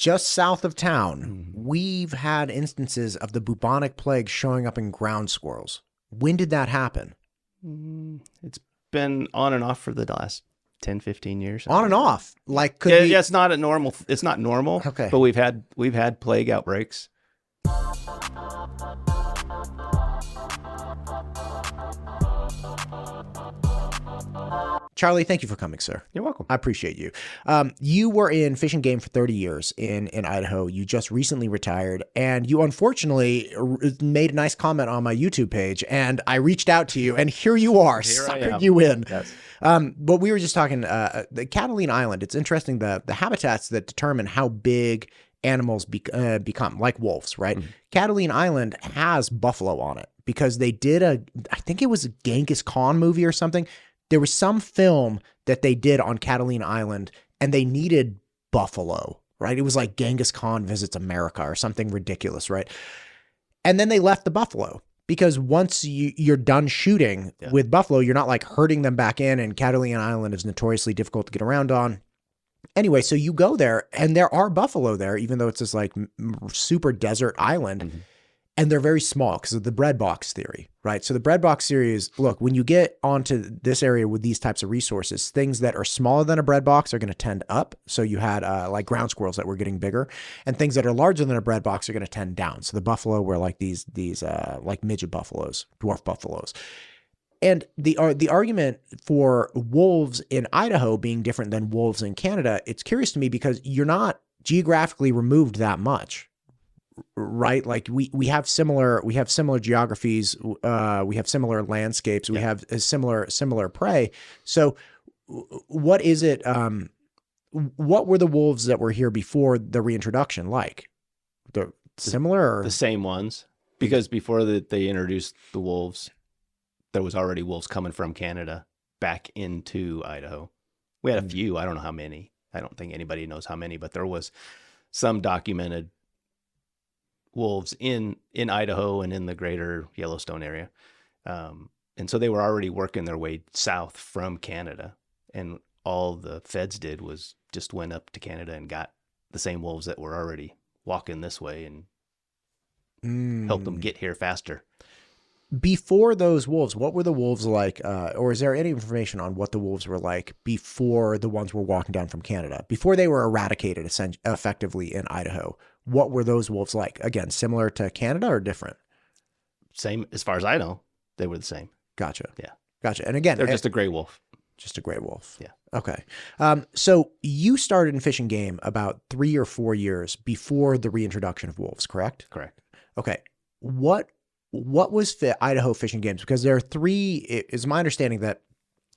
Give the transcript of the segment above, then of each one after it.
just south of town, we've had instances of the bubonic plague showing up in ground squirrels. When did that happen? It's been on and off for the last 10, 15 years. On and off. Like, could yeah, we... yeah, it's not normal. Okay. But we've had plague outbreaks. Charlie, thank you for coming, sir. You're welcome. I appreciate you. You were in Fish and Game for 30 years in Idaho. You just recently retired, and you unfortunately made a nice comment on my YouTube page, and I reached out to you, and here you are, suckered you in. Yes. But we were just talking, the Catalina Island, it's interesting, the habitats that determine how big animals become, like wolves, right? Mm-hmm. Catalina Island has buffalo on it because they did I think it was a Genghis Khan movie or something. There was some film that they did on Catalina Island and they needed buffalo, right? It was like Genghis Khan Visits America or something ridiculous, right? And then they left the buffalo because once you're done shooting with buffalo, you're not like herding them back in, and Catalina Island is notoriously difficult to get around on. Anyway, so you go there and there are buffalo there, even though it's this like super desert island. Mm-hmm. And they're very small because of the breadbox theory, right? So the breadbox theory is, look, when you get onto this area with these types of resources, things that are smaller than a breadbox are going to tend up. So you had like ground squirrels that were getting bigger, and things that are larger than a breadbox are going to tend down. So the buffalo were like these like midget buffaloes, dwarf buffaloes. And the argument for wolves in Idaho being different than wolves in Canada, it's curious to me because you're not geographically removed that much. Right? Like we have similar geographies, we have similar landscapes, we have a similar prey. So what is it, what were the wolves that were here before the reintroduction like? The similar or? The same ones, because before they introduced the wolves, there was already wolves coming from Canada back into Idaho. We had a few, I don't know how many. I don't think anybody knows how many, but there was some documented wolves in Idaho and in the greater Yellowstone area. And so they were already working their way south from Canada. And all the feds did was just went up to Canada and got the same wolves that were already walking this way and helped them get here faster. Before those wolves, what were the wolves like? Or is there any information on what the wolves were like before the ones were walking down from Canada? Before they were eradicated effectively in Idaho, what were those wolves like? Again, similar to Canada or different? Same, as far as I know, they were the same. Gotcha. Yeah. Gotcha. And again, they're just a gray wolf. Just a gray wolf. Yeah. Okay. So you started in Fish and Game about 3 or 4 years before the reintroduction of wolves, correct? Correct. Okay. What was Idaho Fish and Games? Because there are three, it's my understanding that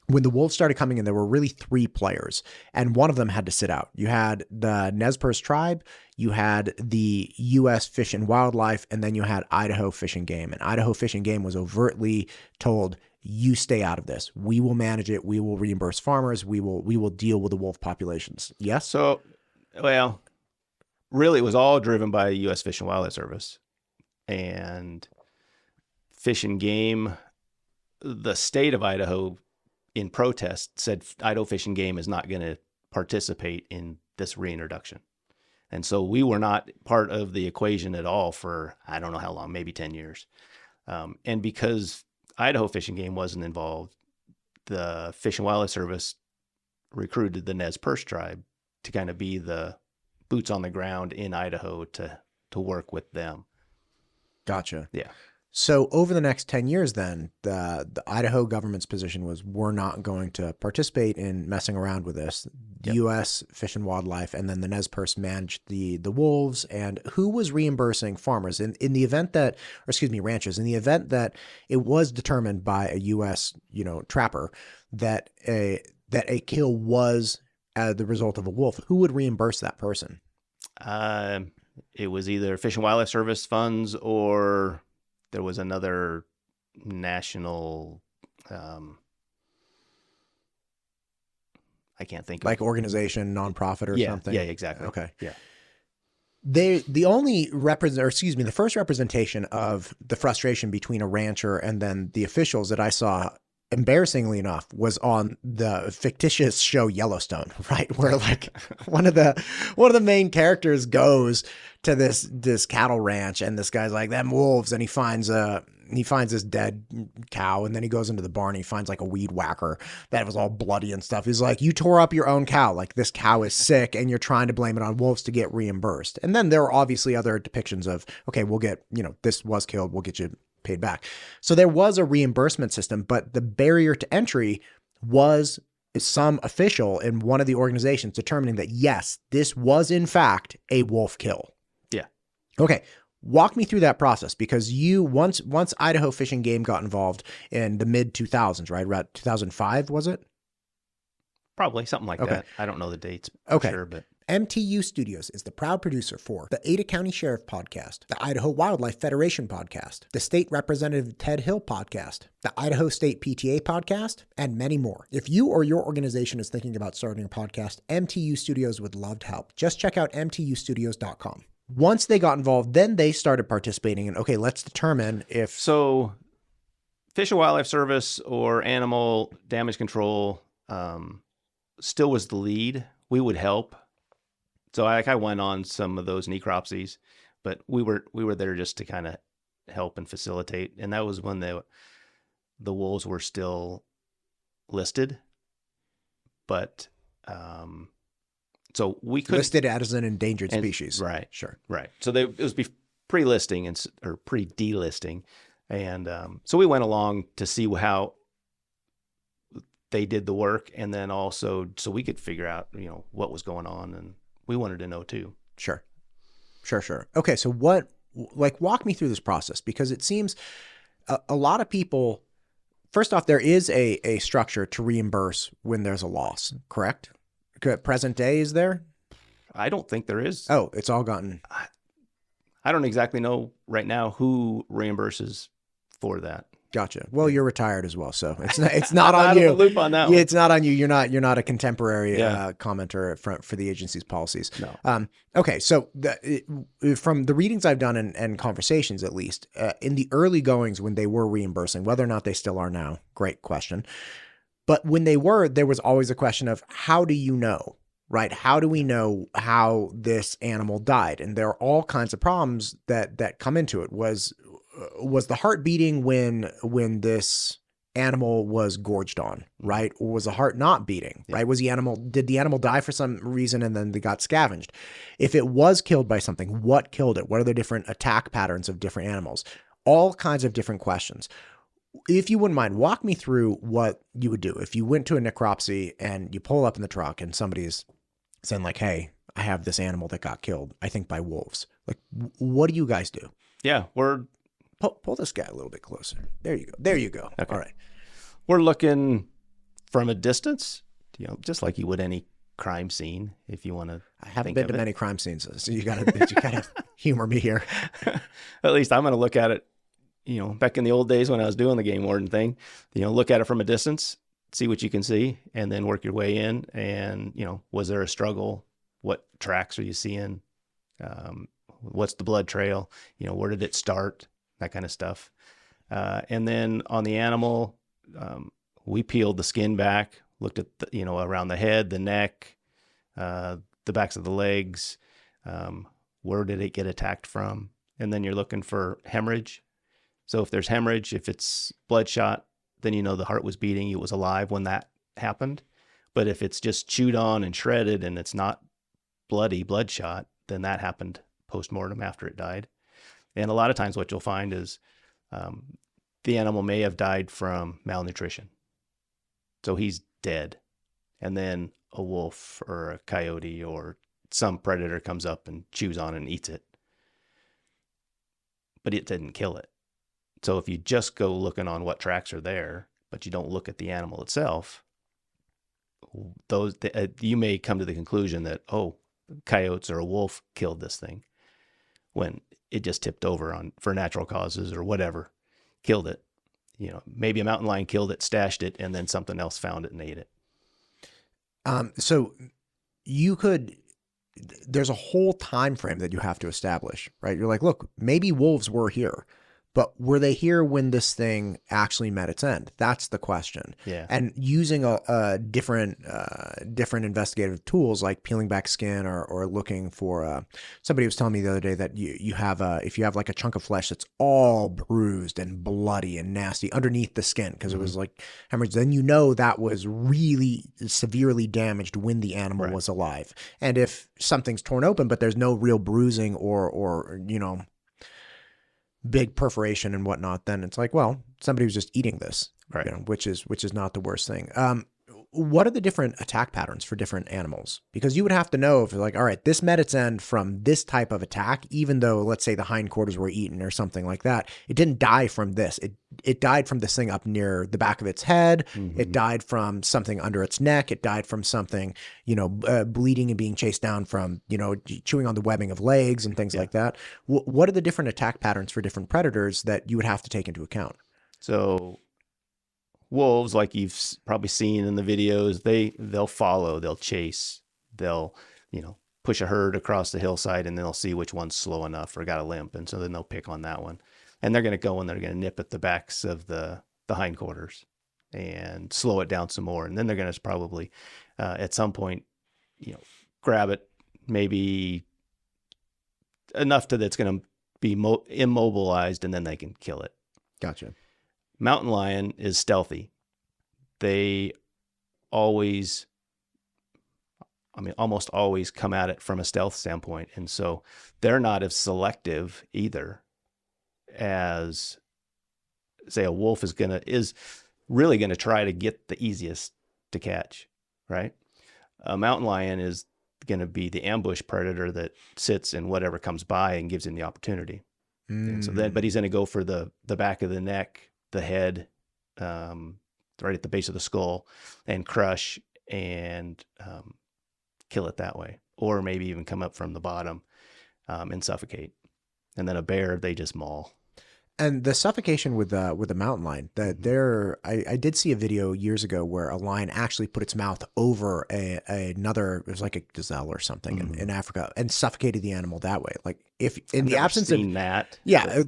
when the wolves started coming in, there were really 3 players, and one of them had to sit out. You had the Nez Perce tribe, you had the U.S. Fish and Wildlife, and then you had Idaho Fish and Game. And Idaho Fish and Game was overtly told, you stay out of this. We will manage it. We will reimburse farmers. We will deal with the wolf populations. Yes? So, well, really it was all driven by the U.S. Fish and Wildlife Service. And Fish and Game, the state of Idaho, in protest, said Idaho Fish and Game is not going to participate in this reintroduction. And so we were not part of the equation at all for, I don't know how long, maybe 10 years. And because Idaho Fish and Game wasn't involved, the Fish and Wildlife Service recruited the Nez Perce tribe to kind of be the boots on the ground in Idaho to work with them. Gotcha. Yeah. So over the next 10 years then, the Idaho government's position was we're not going to participate in messing around with this. The U.S. Fish and Wildlife and then the Nez Perce managed the wolves. And who was reimbursing farmers in the event that, or excuse me, ranchers, in the event that it was determined by a U.S. Trapper that a kill was the result of a wolf, who would reimburse that person? It was either Fish and Wildlife Service funds or there was another national, I can't think of. Like organization, nonprofit or something? Yeah, exactly. Okay. Yeah. The first representation of the frustration between a rancher and then the officials that I saw embarrassingly enough, was on the fictitious show Yellowstone, right? Where like one of the main characters goes to this cattle ranch, and this guy's like, them wolves, and he finds this dead cow, and then he goes into the barn and he finds like a weed whacker that was all bloody and stuff. He's like, you tore up your own cow. Like, this cow is sick and you're trying to blame it on wolves to get reimbursed. And then there are obviously other depictions of, okay, we'll get, this was killed, we'll get you paid back. So there was a reimbursement system, but the barrier to entry was some official in one of the organizations determining that, yes, this was in fact a wolf kill. Yeah. Okay. Walk me through that process, because once Idaho Fish and Game got involved in the mid 2000s, right? Around 2005, was it? Probably something like that. I don't know the dates. Okay. Sure, but MTU Studios is the proud producer for the Ada County Sheriff Podcast, the Idaho Wildlife Federation Podcast, the State Representative Ted Hill Podcast, the Idaho State PTA Podcast, and many more. If you or your organization is thinking about starting a podcast, MTU Studios would love to help. Just check out mtustudios.com. Once they got involved, then they started participating in, okay, let's determine if... So Fish and Wildlife Service or Animal Damage Control still was the lead. We would help. So I went on some of those necropsies, but we were there just to kind of help and facilitate. And that was when the wolves were still listed. But... so we could listed as an endangered species. Right. Sure. Right. So it was pre-listing or pre-delisting. And so we went along to see how they did the work. And then also so we could figure out, what was going on. And we wanted to know too. Sure. Okay. So walk me through this process, because it seems a lot of people, first off, there is a structure to reimburse when there's a loss, correct? Present day, is there? I don't think there is. Oh, it's all gotten... I don't exactly know right now who reimburses for that. Gotcha. Well, you're retired as well, so it's not on you. Out of the loop on that one. It's not on you. You're not a contemporary commenter for the agency's policies. No. Okay, so from the readings I've done and conversations, at least in the early goings when they were reimbursing, whether or not they still are now, great question. But when they were, there was always a question of, how do you know, right? How do we know how this animal died? And there are all kinds of problems that come into it. Was the heart beating when this animal was gorged on, right? Or was the heart not beating, right? Did the animal die for some reason and then they got scavenged? If it was killed by something, what killed it? What are the different attack patterns of different animals? All kinds of different questions. If you wouldn't mind, walk me through what you would do if you went to a necropsy and you pull up in the truck and somebody's saying like, hey, I have this animal that got killed, I think by wolves. Like, what do you guys do? Yeah, we're... Pull this guy a little bit closer. There you go. Okay. All right. We're looking from a distance, just like you would any crime scene, if you want to. I haven't been to many crime scenes, so you gotta humor me here. At least I'm gonna look at it. Back in the old days when I was doing the game warden thing, look at it from a distance, see what you can see, and then work your way in. And, was there a struggle? What tracks are you seeing? What's the blood trail? Where did it start? That kind of stuff. And then on the animal, we peeled the skin back, looked at, around the head, the neck, the backs of the legs. Where did it get attacked from? And then you're looking for hemorrhage. So if there's hemorrhage, if it's bloodshot, then the heart was beating, it was alive when that happened. But if it's just chewed on and shredded and it's not bloodshot, then that happened post-mortem after it died. And a lot of times what you'll find is the animal may have died from malnutrition. So he's dead. And then a wolf or a coyote or some predator comes up and chews on it and eats it. But it didn't kill it. So if you just go looking on what tracks are there, but you don't look at the animal itself, you may come to the conclusion that, coyotes or a wolf killed this thing, when it just tipped over for natural causes or whatever, killed it. Maybe a mountain lion killed it, stashed it, and then something else found it and ate it. So there's a whole time frame that you have to establish, right? You're like, look, maybe wolves were here, but were they here when this thing actually met its end? That's the question. Yeah. And using a different investigative tools like peeling back skin or looking for somebody was telling me the other day that you have if you have like a chunk of flesh that's all bruised and bloody and nasty underneath the skin because it was like hemorrhage, then you know that was really severely damaged when the animal was alive. And if something's torn open but there's no real bruising or big perforation and whatnot, then it's like, well, somebody was just eating this, right? Which is not the worst thing. What are the different attack patterns for different animals? Because you would have to know if like, all right, this met its end from this type of attack, even though let's say the hindquarters were eaten or something like that. It didn't die from this. It died from this thing up near the back of its head. It died from something under its neck. It died from something, bleeding and being chased down from, chewing on the webbing of legs and things like that. What are the different attack patterns for different predators that you would have to take into account? So wolves, like you've probably seen in the videos, they'll follow, they'll chase, they'll, push a herd across the hillside and they'll see which one's slow enough or got a limp. And so then they'll pick on that one. And they're going to go and they're going to nip at the backs of the hindquarters and slow it down some more. And then they're going to probably, at some point, grab it maybe enough that it's going to be immobilized and then they can kill it. Gotcha. Mountain lion is stealthy. They almost always come at it from a stealth standpoint. And so they're not as selective either as, say, a wolf is really going to try to get the easiest to catch, right? A mountain lion is going to be the ambush predator that sits in whatever comes by and gives him the opportunity. And so but he's going to go for the back of the neck, the head, right at the base of the skull, and crush and kill it that way, or maybe even come up from the bottom and suffocate. And then a bear, they just maul. And the suffocation with the mountain lion, I did see a video years ago where a lion actually put its mouth over another, it was like a gazelle or something in Africa, and suffocated the animal that way. Like if in I've the absence seen of that,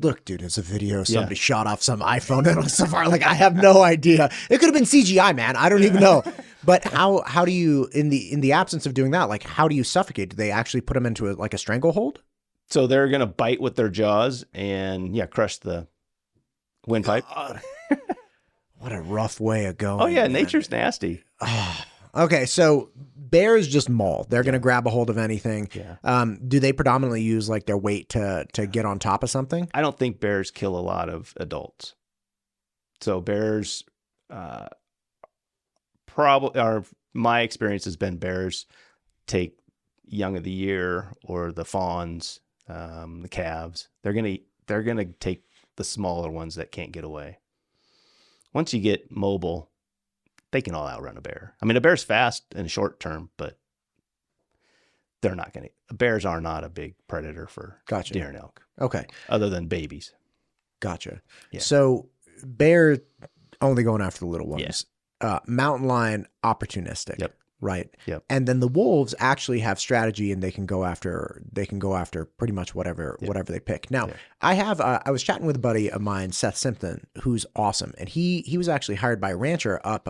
look, dude, it's a video. Somebody shot off some iPhone and on Safari. Like I have no idea. It could have been CGI, man. I don't even know. But how do you in the absence of doing that? Like how do you suffocate? Do they actually put them into a stranglehold? So they're going to bite with their jaws and crush the windpipe. What a rough way of going. Oh yeah, man. Nature's nasty. Okay, so bears just maul. They're going to grab a hold of anything. Yeah. Do they predominantly use like their weight to get on top of something? I don't think bears kill a lot of adults. So bears, my experience has been bears take young of the year or the fawns, the calves. They're gonna take the smaller ones that can't get away. Once you get mobile, they can all outrun a bear. I mean, a bear's fast in the short term, but bears are not a big predator for deer and elk. Okay. Other than babies. Gotcha. Yeah. So bear only going after the little ones. Yeah. Mountain lion opportunistic. Yep. Right. Yep. And then the wolves actually have strategy and they can go after pretty much whatever they pick. Now, I was chatting with a buddy of mine, Seth Simpson, who's awesome. And he was actually hired by a rancher up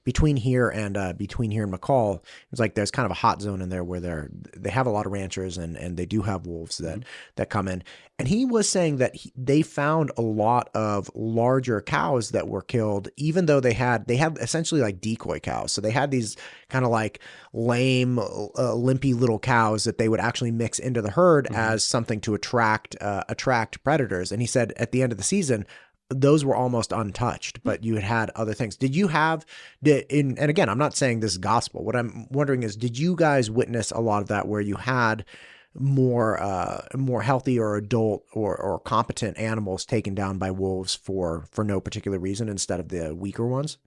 between here and McCall. It was like there's kind of a hot zone in there where they have a lot of ranchers and they do have wolves that come in. And he was saying that they found a lot of larger cows that were killed, even though they had essentially like decoy cows. So they had these kind of like lame, limpy little cows that they would actually mix into the herd as something to attract predators. And he said at the end of the season, those were almost untouched, but you had other things. Did you have, and again, I'm not saying this is gospel. What I'm wondering is, did you guys witness a lot of that where you had more healthy or adult or competent animals taken down by wolves for no particular reason instead of the weaker ones?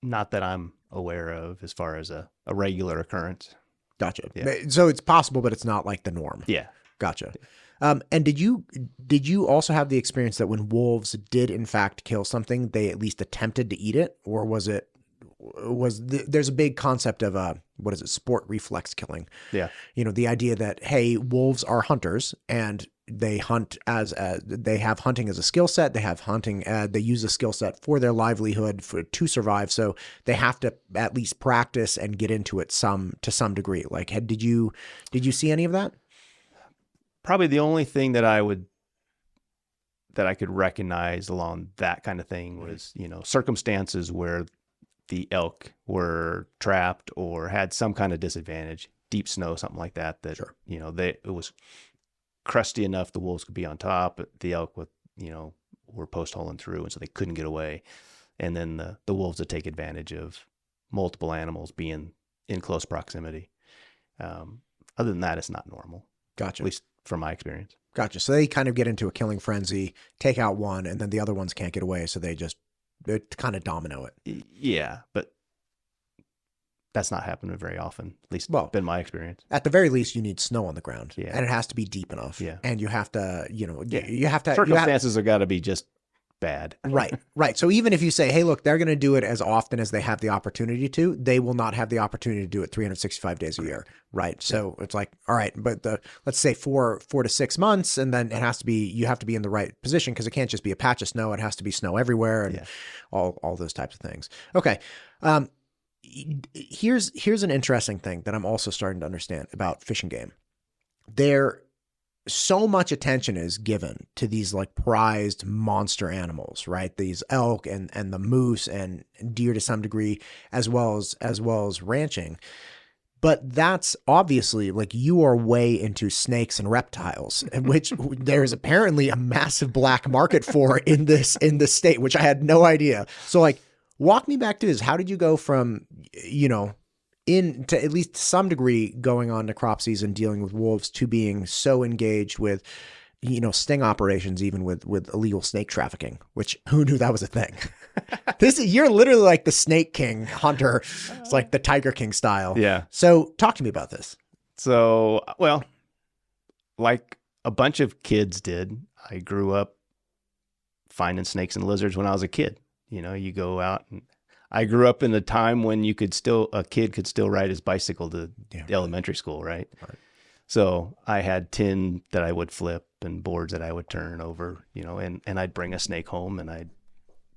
Not that I'm aware of as far as a regular occurrence. Gotcha. Yeah. So it's possible, but it's not like the norm. Yeah. Gotcha. And did you also have the experience that when wolves did in fact kill something, they at least attempted to eat it, or was it there's a big concept of what is it, sport reflex killing. Yeah. You know, the idea that, hey, wolves are hunters and they hunt they have hunting as a skill set. They have hunting, they use a skill set for their livelihood to survive. So they have to at least practice and get into it to some degree. Like, did you see any of that? Probably the only thing that I could recognize along that kind of thing was, you know, circumstances where the elk were trapped or had some kind of disadvantage, deep snow, something like that, sure. You know, it was crusty enough the wolves could be on top, but the elk were post holing through, and so they couldn't get away. And then the wolves would take advantage of multiple animals being in close proximity. Other than that, it's not normal. Gotcha. At least from my experience. Gotcha. So they kind of get into a killing frenzy, take out one, and then the other ones can't get away, so they kind of domino it. Yeah, but that's not happening very often, at least been my experience. At the very least, you need snow on the ground, yeah. And it has to be deep enough. Yeah. And you have to, you have to... Circumstances have got to be just bad. Right. So even if you say, hey, look, they're going to do it as often as they have the opportunity to, they will not have the opportunity to do it 365 days a year. Right. So it's like, all right, but let's say 4 to 6 months, and then you have to be in the right position, because it can't just be a patch of snow. It has to be snow everywhere and all those types of things. Okay. Here's an interesting thing that I'm also starting to understand about Fish and Game. So much attention is given to these like prized monster animals, right? These elk and the moose and deer to some degree, as well as ranching. But that's obviously, like, you are way into snakes and reptiles, which there's apparently a massive black market for in this state, which I had no idea. So, like, walk me back to this. How did you go from, to at least some degree going on to crop season, dealing with wolves, to being so engaged with, sting operations, even with illegal snake trafficking, which who knew that was a thing? You're literally like the snake king hunter. It's like the Tiger King style. Yeah. So talk to me about this. So, well, like a bunch of kids did, I grew up finding snakes and lizards when I was a kid. You go out, and I grew up in the time when a kid could still ride his bicycle to elementary school, right? So I had tin that I would flip and boards that I would turn over, and I'd bring a snake home and I'd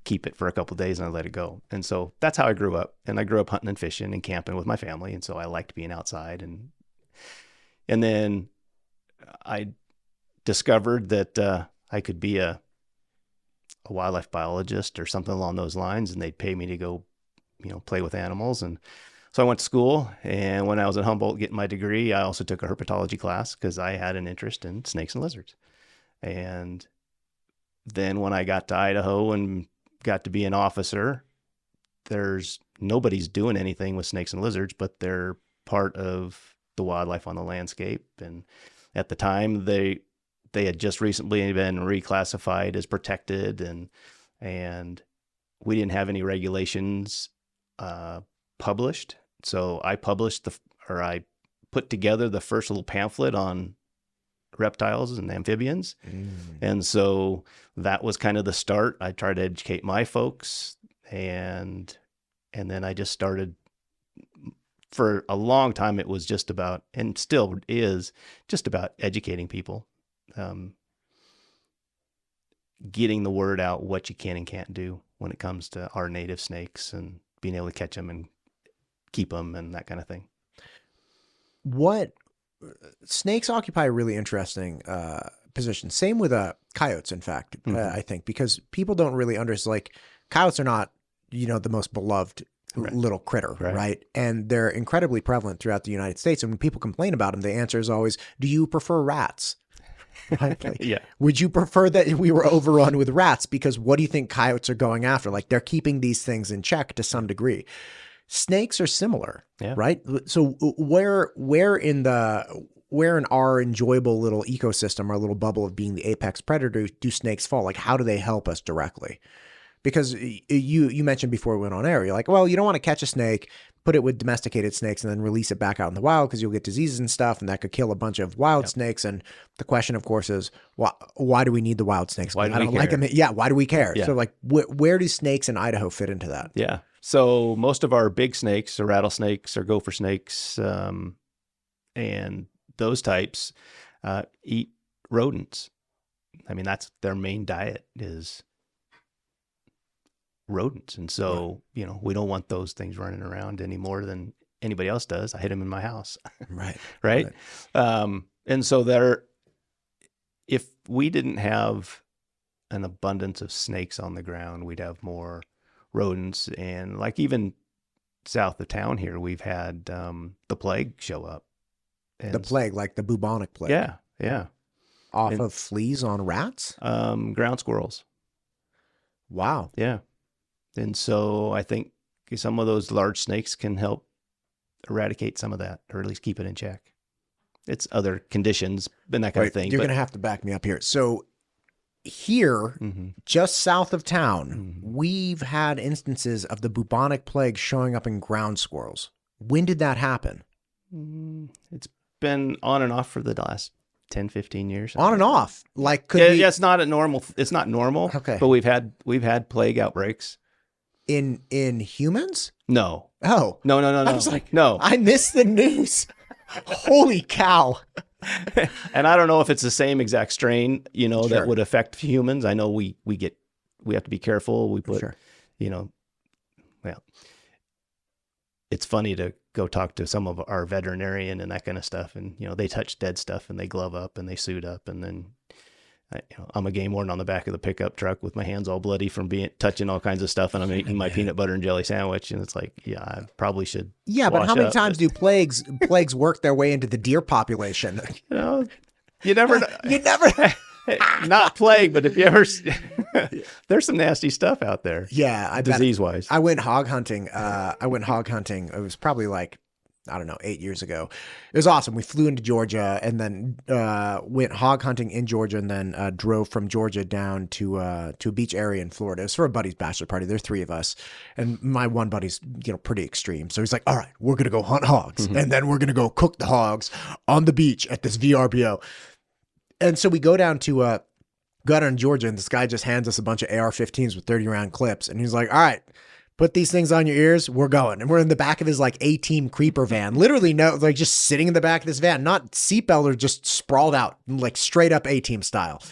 keep it for a couple of days and I'd let it go. And so that's how I grew up. And I grew up hunting and fishing and camping with my family. And so I liked being outside. And then I discovered that I could be a wildlife biologist or something along those lines, and they'd pay me to go, play with animals. And so I went to school, and when I was at Humboldt getting my degree, I also took a herpetology class because I had an interest in snakes and lizards. And then when I got to Idaho and got to be an officer, nobody's doing anything with snakes and lizards, but they're part of the wildlife on the landscape. And at the time, they had just recently been reclassified as protected, and we didn't have any regulations published. So I I put together the first little pamphlet on reptiles and amphibians. And so that was kind of the start. I tried to educate my folks, and then I just started. For a long time, it was just about, and still is, just about educating people. Getting the word out what you can and can't do when it comes to our native snakes, and being able to catch them and keep them and that kind of thing. What snakes occupy a really interesting position. Same with coyotes, in fact, I think, because people don't really understand, like, coyotes are not, the most beloved little critter, right? And they're incredibly prevalent throughout the United States. And when people complain about them, the answer is always, do you prefer rats? Right? Like, would you prefer that we were overrun with rats? Because what do you think coyotes are going after? Like, they're keeping these things in check to some degree. Snakes are similar, right? So where in our enjoyable little ecosystem, our little bubble of being the apex predator, do snakes fall? Like, how do they help us directly? Because you mentioned before we went on air, you're like, well, you don't want to catch a snake, put it with domesticated snakes, and then release it back out in the wild, because you'll get diseases and stuff, and that could kill a bunch of wild snakes. And the question, of course, is why do we need the wild snakes? Why do I don't like them. Yeah, why do we care? Yeah. So, like, where do snakes in Idaho fit into that? Yeah. So most of our big snakes are rattlesnakes or gopher snakes, and those types eat rodents. I mean, that's their main diet is rodents. And so, we don't want those things running around any more than anybody else does. I hid them in my house. Right. Right. And so if we didn't have an abundance of snakes on the ground, we'd have more rodents. And like even south of town here, we've had the plague show up. And The plague, like the bubonic plague. Yeah. Yeah. Off of fleas on rats? Ground squirrels. Wow. Yeah. And so I think some of those large snakes can help eradicate some of that, or at least keep it in check. It's other conditions and that kind of thing. You're going to have to back me up here. So here, just south of town, we've had instances of the bubonic plague showing up in ground squirrels. When did that happen? It's been on and off for the last 10, 15 years. On and off. Like, it's not a normal. It's not normal. Okay. But we've had plague outbreaks. In humans? No. Oh. No. I was like, no. I missed the news. Holy cow. And I don't know if it's the same exact strain, Sure. that would affect humans. I know we have to be careful. We put, Sure. Well, it's funny to go talk to some of our veterinarian and that kind of stuff. And, they touch dead stuff and they glove up and they suit up. And then I'm a game warden on the back of the pickup truck with my hands all bloody from touching all kinds of stuff. And I'm eating my peanut butter and jelly sandwich. And it's like, yeah, I probably should. Yeah, but how many up. times do plagues work their way into the deer population? You never know. You never. Not plague, but if you ever, there's some nasty stuff out there. Yeah, I disease wise. I went hog hunting. It was probably like, I don't know, 8 years ago. It was awesome. We flew into Georgia and then went hog hunting in Georgia and then drove from Georgia down to a beach area in Florida. It was for a buddy's bachelor party. There are 3 of us. And my one buddy's, pretty extreme. So he's like, all right, we're going to go hunt hogs. And then we're going to go cook the hogs on the beach at this VRBO. And so we go down to Georgia and this guy just hands us a bunch of AR-15s with 30 round clips. And he's like, all right, put these things on your ears. We're going. And we're in the back of his like A-team creeper van, literally just sitting in the back of this van, not seatbelt or just sprawled out, like straight up A-team style.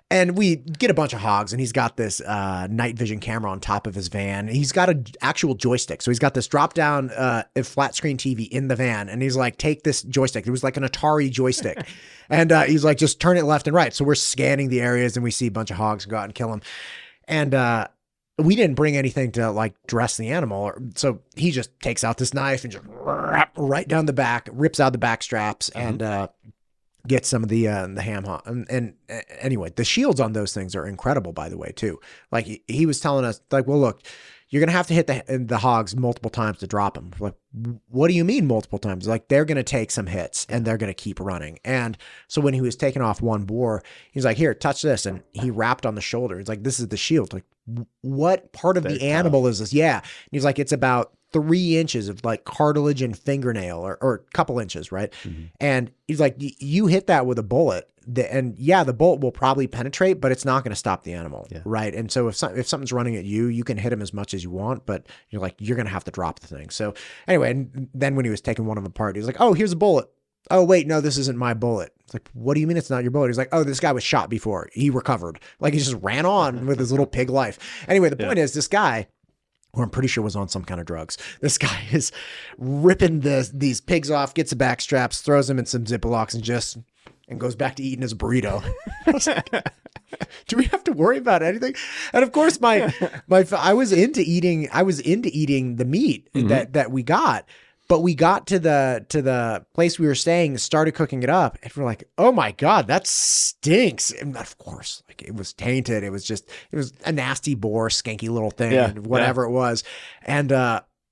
And we get a bunch of hogs and he's got this night vision camera on top of his van. He's got an actual joystick. So he's got this drop down flat screen TV in the van. And he's like, take this joystick. It was like an Atari joystick. And he's like, just turn it left and right. So we're scanning the areas and we see a bunch of hogs go out and kill them. And we didn't bring anything to like dress the animal. So he just takes out this knife and just right down the back, rips out the back straps and get some of the ham hock. And anyway, the shields on those things are incredible, by the way, too. Like he was telling us, like, well, look, you're going to have to hit the hogs multiple times to drop them. Like, what do you mean multiple times? Like, they're going to take some hits and they're going to keep running. And so when he was taking off one boar, he's like, here, touch this. And he rapped on the shoulder. He's like, this is the shield. Like, what part of the animal is this? Yeah. And he's like, it's about 3 inches of like cartilage and fingernail or a couple inches, right? And he's like, you hit that with a bullet and the bullet will probably penetrate, but it's not going to stop the animal, right? And so if something's running at you, you can hit him as much as you want, but you're going to have to drop the thing. So anyway, and then when he was taking one of them apart, he was like, oh, here's a bullet. Oh, wait, no, this isn't my bullet. It's like, what do you mean it's not your bullet? He's like, oh, this guy was shot before. He recovered. Like he just ran on with his little pig life. Anyway, the point is this guy, who I'm pretty sure was on some kind of drugs. This guy is ripping these pigs off, gets the back straps, throws them in some Ziplocs and goes back to eating his burrito. I was like, do we have to worry about anything? And of course, I was into eating the meat that we got. But we got to the place we were staying, started cooking it up, and we're like, oh my God, that stinks. And of course, like it was tainted. It was a nasty boar, skanky little thing, whatever it was. And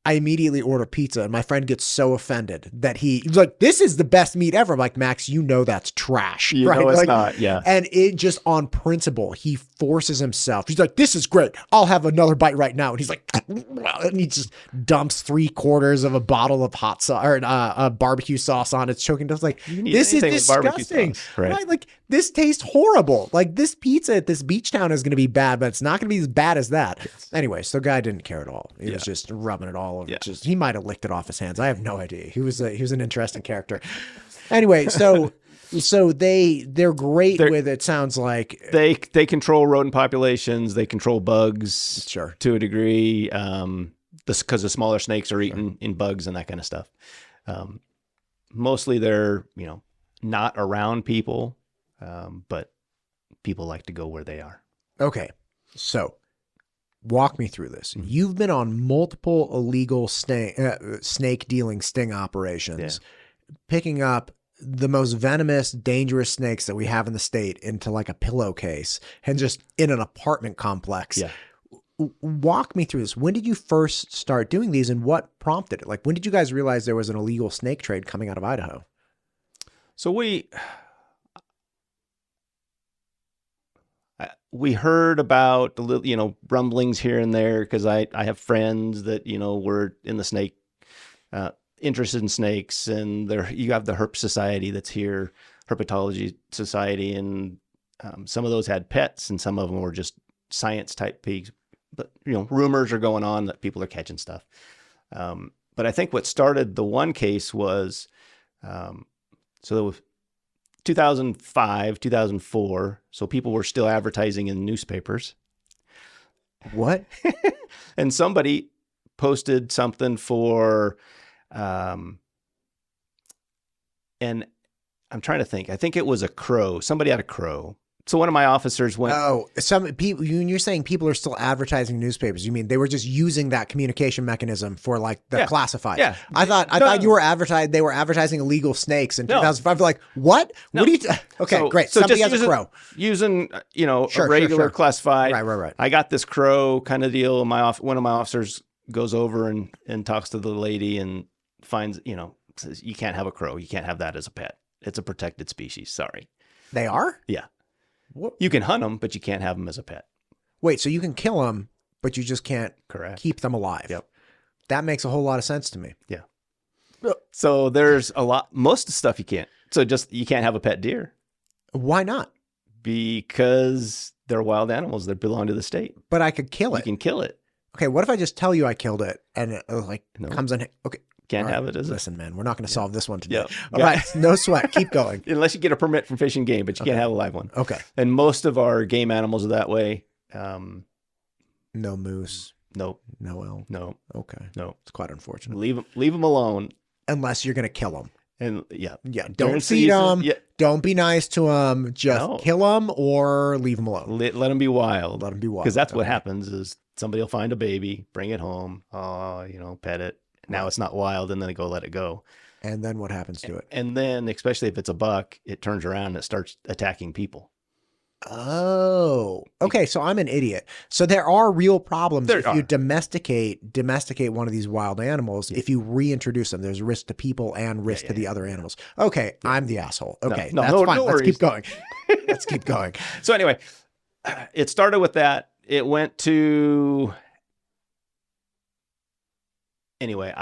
I immediately order pizza, and my friend gets so offended that he's like, "This is the best meat ever." I'm like, "Max, you know that's trash, You right?" know it's Like, not, yeah. And it just on principle, he forces himself. He's like, "This is great. I'll have another bite right now." And he's like, and he just dumps 3/4 of a bottle of hot sauce or barbecue sauce on it, choking. It's like, this is disgusting, right? Like, this tastes horrible. Like, this pizza at this beach town is going to be bad, but it's not going to be as bad as that. Yes. Anyway, so guy didn't care at all. He was just rubbing it all over. Yeah. Just, he might have licked it off his hands. I have no idea. He was an interesting character. Anyway, so they're great with it. Sounds like they control rodent populations. They control bugs, sure, to a degree. Because the smaller snakes are eaten in bugs and that kind of stuff. Mostly they're not around people, but people like to go where they are. Okay, so walk me through this. Mm-hmm. You've been on multiple illegal snake dealing sting operations, picking up the most venomous, dangerous snakes that we have in the state into like a pillowcase and just in an apartment complex. Yeah. Walk me through this. When did you first start doing these, and what prompted it? Like, when did you guys realize there was an illegal snake trade coming out of Idaho? So we heard about the little, rumblings here and there, because I have friends that, were in the snake, interested in snakes, and you have the Herp Society that's here, Herpetology Society, and some of those had pets, and some of them were just science type pigs. But, rumors are going on that people are catching stuff. But I think what started the one case was, so there was 2005, 2004. So people were still advertising in newspapers. What? And somebody posted something for, and I'm trying to think. I think it was a crow. Somebody had a crow. So one of my officers went. Oh, some people. You're saying people are still advertising newspapers. You mean they were just using that communication mechanism for like the classified? Yeah. I thought you were advertising. They were advertising illegal snakes in 2005. Like what? No. What do you? Okay, great. So somebody has a crow. Using a regular classified. Right. I got this crow kind of deal. One of my officers goes over and talks to the lady and finds says, you can't have a crow. You can't have that as a pet. It's a protected species. Sorry. They are? Yeah. What? You can hunt them, but you can't have them as a pet. Wait, so you can kill them, but you just can't keep them alive. Yep. That makes a whole lot of sense to me. Yeah. So there's most of the stuff you can't. So you can't have a pet deer. Why not? Because they're wild animals that belong to the state. But I could kill it. You can kill it. Okay, what if I just tell you I killed it and it comes in? Okay. Can't have it as Listen, man, we're not going to solve this one today. Yep. All right, no sweat. Keep going. Unless you get a permit from Fish and Game, but you can't have a live one. Okay. And most of our game animals are that way. No moose. Nope. No elk. No. Okay. No. It's quite unfortunate. Leave them alone. Unless you're going to kill them. And yeah. Don't feed them. Yeah. Don't be nice to them. Just kill them or leave them alone. Let them be wild. Let them be wild. Because that's what happens is somebody will find a baby, bring it home, pet it. Now it's not wild, and then they go let it go. And then what happens to it? And then, especially if it's a buck, it turns around and it starts attacking people. Oh, okay. So I'm an idiot. So there are real problems if you domesticate one of these wild animals. Yeah. If you reintroduce them, there's risk to people and risk to the other animals. Okay, I'm the asshole. Okay, that's fine. Let's keep going. Let's keep going. So anyway, it started with that. It went to. Anyway,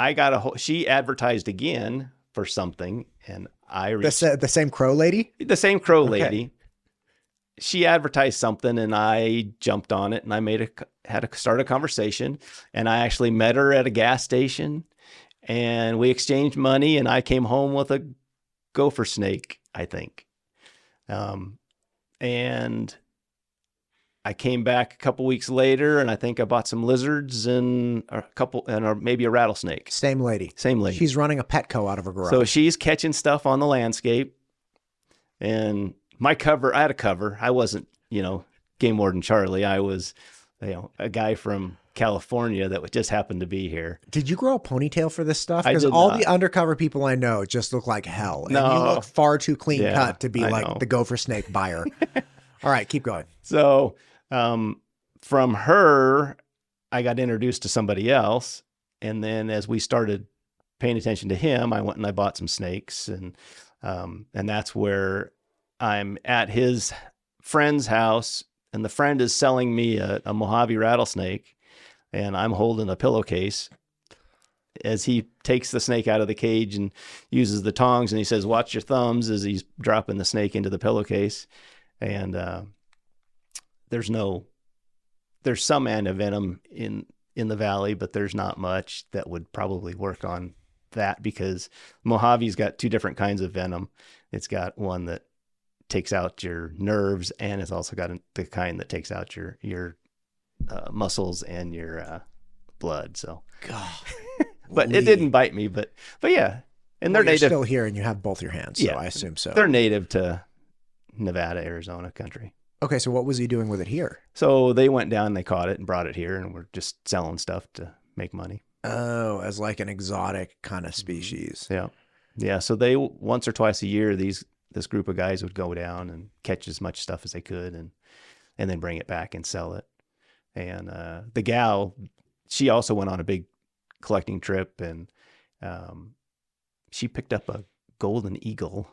she advertised again for something, and the same crow lady? The same crow lady. She advertised something, and I jumped on it, and I start a conversation, and I actually met her at a gas station, and we exchanged money, and I came home with a gopher snake, I think. And I came back a couple weeks later, and I think I bought some lizards and maybe a rattlesnake. Same lady. She's running a Petco out of her garage. So she's catching stuff on the landscape. And I had a cover. I wasn't, Game Warden Charlie. I was, a guy from California that just happened to be here. Did you grow a ponytail for this stuff? Because the undercover people I know just look like hell. And you look far too clean cut to be like the gopher snake buyer. All right, keep going. So from her, I got introduced to somebody else, And then as we started paying attention to him, I went and I bought some snakes, and that's where I'm at his friend's house, and the friend is selling me a Mojave rattlesnake, and I'm holding a pillowcase as he takes the snake out of the cage and uses the tongs, and he says, "Watch your thumbs," as he's dropping the snake into the pillowcase. And there's some antivenom in the valley, but there's not much that would probably work on that, because Mojave's got two different kinds of venom. It's got one that takes out your nerves, and it's also got the kind that takes out your muscles and your blood. So, God. But it didn't bite me. But yeah, and they're native. You're still here, and you have both your hands. So yeah, I assume so. They're native to Nevada, Arizona country. Okay, so what was he doing with it here? So they went down, they caught it, and brought it here, and we're just selling stuff to make money. Oh, as like an exotic kind of species. Yeah, yeah. So they once or twice a year, this group of guys would go down and catch as much stuff as they could, and then bring it back and sell it. And the gal, she also went on a big collecting trip, and she picked up a golden eagle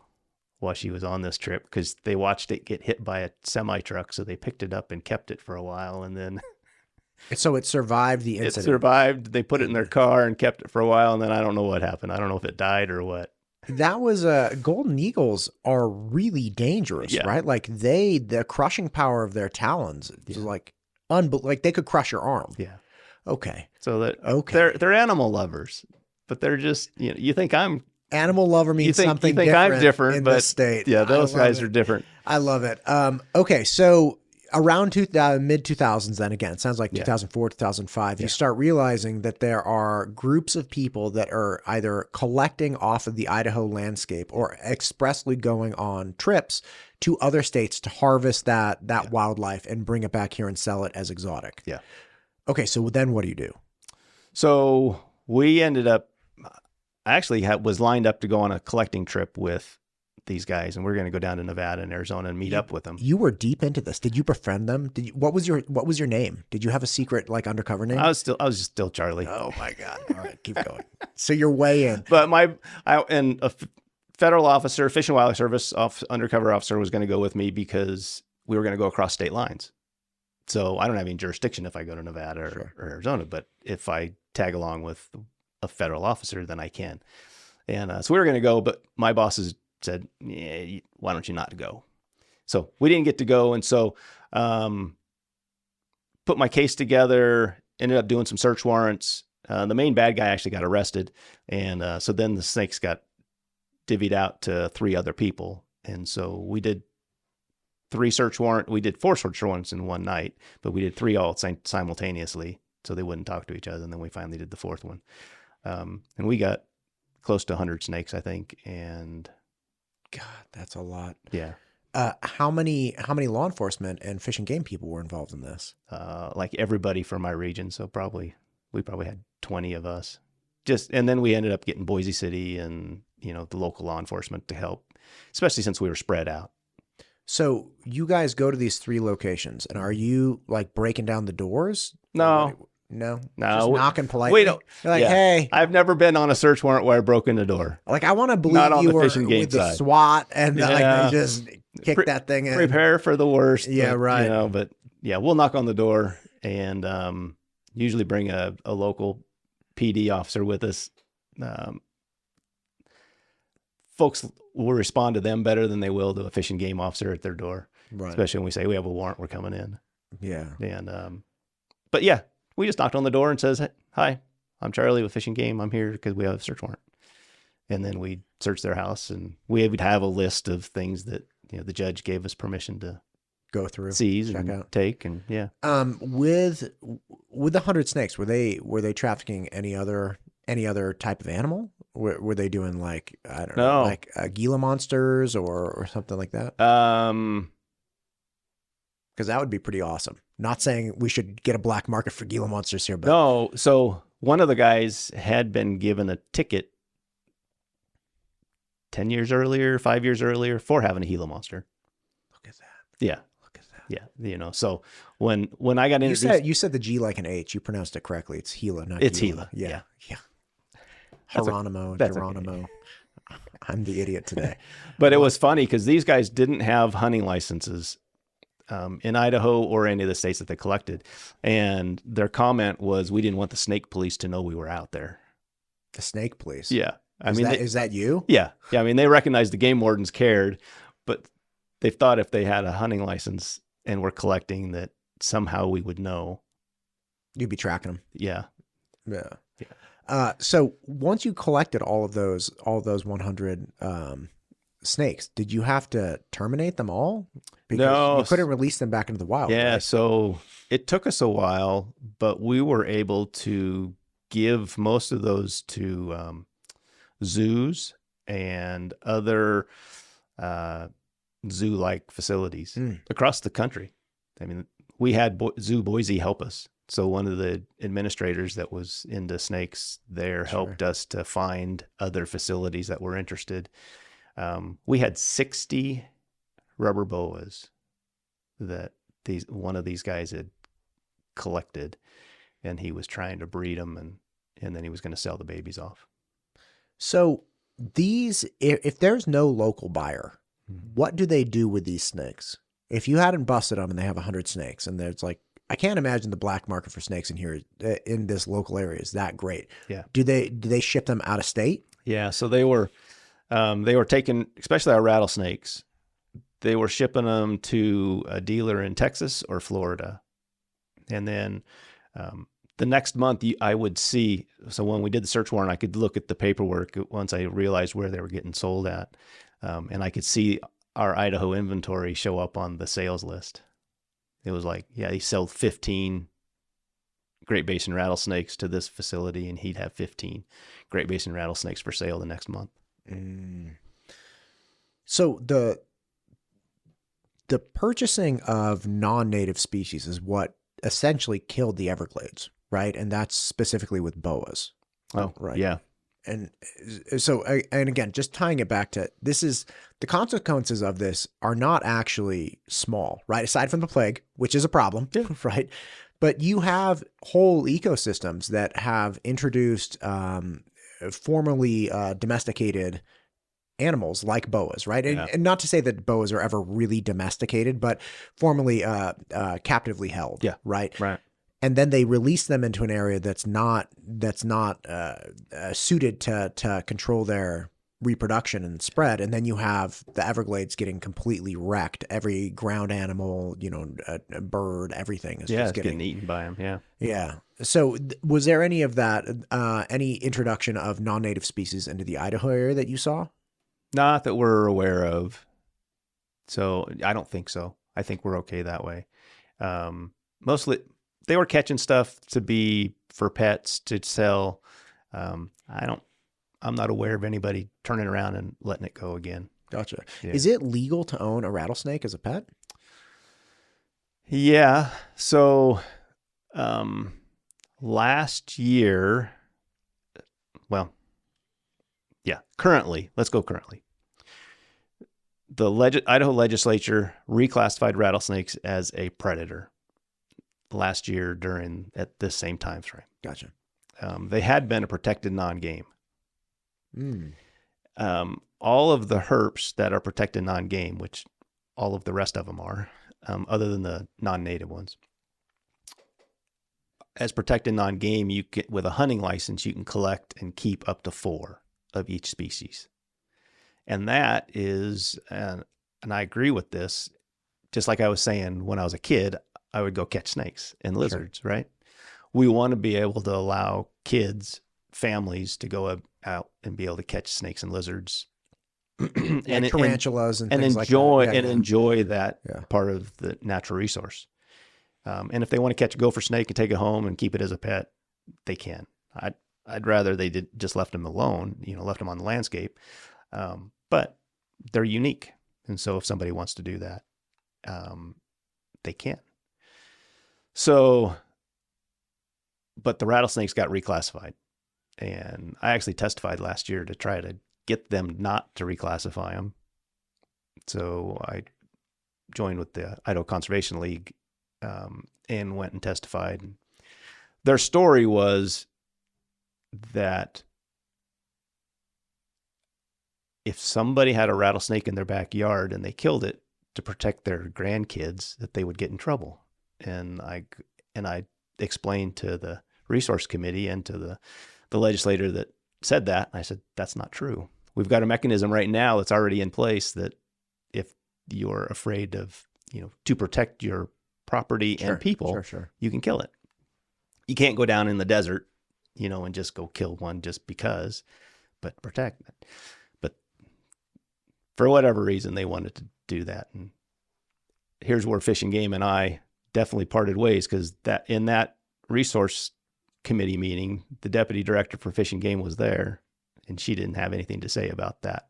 while she was on this trip, because they watched it get hit by a semi truck. So they picked it up and kept it for a while, and then so it survived the incident. It survived. They put it in their car and kept it for a while, and then I don't know what happened. I don't know if it died or what. That was golden eagles are really dangerous, right? Like the crushing power of their talons is like like they could crush your arm. Yeah. Okay. So they're animal lovers, but they're just, you think I'm animal lover means something different. You think I'm different in but this state. Yeah, those guys are different. I love it. Okay, so around mid 2000s, then again, it sounds like 2004, 2005, you start realizing that there are groups of people that are either collecting off of the Idaho landscape or expressly going on trips to other states to harvest that wildlife and bring it back here and sell it as exotic. Yeah. Okay, so then what do you do? So we ended up, I actually was lined up to go on a collecting trip with these guys, and we're going to go down to Nevada and Arizona and meet up with them. You were deep into this. Did you befriend them? What was your name? Did you have a secret like undercover name? I was just still Charlie. Oh my God. All right, keep going. So you're way in. But a federal officer, Fish and Wildlife Service undercover officer, was going to go with me because we were going to go across state lines. So I don't have any jurisdiction if I go to Nevada or Arizona, but if I tag along with a federal officer, then I can. And so we were going to go, but my bosses said, yeah, why don't you not go? So we didn't get to go. And so put my case together, ended up doing some search warrants. The main bad guy actually got arrested. And so then the snakes got divvied out to 3 other people. And so we did 4 search warrants in one night, but we did 3 all simultaneously, so they wouldn't talk to each other. And then we finally did the 4th one. And we got close to 100 snakes, I think. And God, that's a lot. Yeah. How many law enforcement and fish and game people were involved in this? Like everybody from my region. So we probably had 20 of us. And then we ended up getting Boise City and, the local law enforcement to help, especially since we were spread out. So you guys go to these 3 locations, and are you like breaking down the doors? No. Just knocking politely. We don't. You're like, hey. I've never been on a search warrant where I broke in the door. Like, I want to believe you were with the SWAT and they just kick that thing in. Prepare for the worst. Yeah, right. But yeah, we'll knock on the door and usually bring a local PD officer with us. Folks will respond to them better than they will to a fish and game officer at their door, right? Especially when we say we have a warrant, we're coming in. Yeah. And but yeah, we just knocked on the door and says, "Hi, I'm Charlie with Fish and Game. I'm here because we have a search warrant." And then we search their house, and we would have a list of things that the judge gave us permission to go through, seize, and out. Take, and yeah. With the 100 snakes, were they trafficking any other type of animal? Were they doing like, I don't know, like Gila monsters or something like that? Because that would be pretty awesome. Not saying we should get a black market for Gila monsters here, but no. So one of the guys had been given a ticket 5 years earlier for having a Gila monster. Look at that. Yeah. Look at that. Yeah. So when I got You introduced, you said the G like an H. You pronounced it correctly. It's Gila, not it's Gila. Gila. Yeah. Yeah. That's Geronimo, that's Geronimo. I'm the idiot today. But it was funny because these guys didn't have hunting licenses in Idaho or any of the states that they collected. And their comment was, we didn't want the snake police to know we were out there. The snake police. Yeah. Is that you? Yeah. Yeah. I mean, they recognized the game wardens cared, but they thought if they had a hunting license and were collecting that somehow we would know. You'd be tracking them. Yeah. Yeah. So once you collected all those 100 snakes, did you have to terminate them all? Because No. you couldn't release them back into the wild. Yeah. Right? So it took us a while, but we were able to give most of those to zoos and other zoo-like facilities across the country. I mean, we had Zoo Boise help us. So one of the administrators that was into snakes there helped us to find other facilities that were interested. We had 60 rubber boas that one of these guys had collected, and he was trying to breed them, and then he was going to sell the babies off. So if there's no local buyer, what do they do with these snakes? If you hadn't busted them and they have 100 snakes, and there's like, I can't imagine the black market for snakes in here, in this local area, is that great. Yeah. Do they ship them out of state? Yeah. So they were taking, especially our rattlesnakes, they were shipping them to a dealer in Texas or Florida. And then the next month I would see, so when we did the search warrant, I could look at the paperwork once I realized where they were getting sold at. And I could see our Idaho inventory show up on the sales list. It was like, yeah, he sold 15 Great Basin rattlesnakes to this facility, and he'd have 15 Great Basin rattlesnakes for sale the next month. So the purchasing of non-native species is what essentially killed the Everglades, right? And that's specifically with boas. Oh, right. Yeah. And so, and again, just tying it back to this, is the consequences of this are not actually small, right? Aside from the plague, which is a problem, right? But you have whole ecosystems that have introduced formerly domesticated animals like boas, right? And not to say that boas are ever really domesticated, but formerly captively held, right? Right. And then they release them into an area that's not suited to control their reproduction and spread. And then you have the Everglades getting completely wrecked. Every ground animal, a bird, everything is just getting eaten by them. Yeah. Yeah. So was there any of that, any introduction of non-native species into the Idaho area that you saw? Not that we're aware of. So I don't think so. I think we're okay that way. Mostly they were catching stuff to be for pets to sell. I'm not aware of anybody turning around and letting it go again. Gotcha. Yeah. Is it legal to own a rattlesnake as a pet? Yeah. So, last year, currently, let's go currently. The Idaho legislature reclassified rattlesnakes as a predator last year at this same time frame. Gotcha. They had been a protected non-game. All of the herps that are protected non-game, which all of the rest of them are, other than the non-native ones, as protected non-game, with a hunting license, you can collect and keep up to 4 of each species. And that is, and I agree with this, just like I was saying when I was a kid, I would go catch snakes and lizards, right? We want to be able to allow kids, families to go out and be able to catch snakes and lizards. and tarantulas and things enjoy, like that. Enjoy that part of the natural resource. And if they want to catch a gopher snake and take it home and keep it as a pet, they can. I'd rather they just left them alone, left them on the landscape. But they're unique. And so if somebody wants to do that, they can. So, but the rattlesnakes got reclassified. And I actually testified last year to try to get them not to reclassify them. So joined with the Idaho Conservation League, and went and testified. Their story was that if somebody had a rattlesnake in their backyard and they killed it to protect their grandkids, that they would get in trouble. And I explained to the resource committee and to the legislator that said that. I said, that's not true. We've got a mechanism right now that's already in place that if you're afraid of, to protect your property and people, you can kill it. You can't go down in the desert, and just go kill one just because, but protect it. But for whatever reason, they wanted to do that. And here's where Fish and Game and I definitely parted ways, because that in that resource committee meeting, the deputy director for Fish and Game was there, and she didn't have anything to say about that.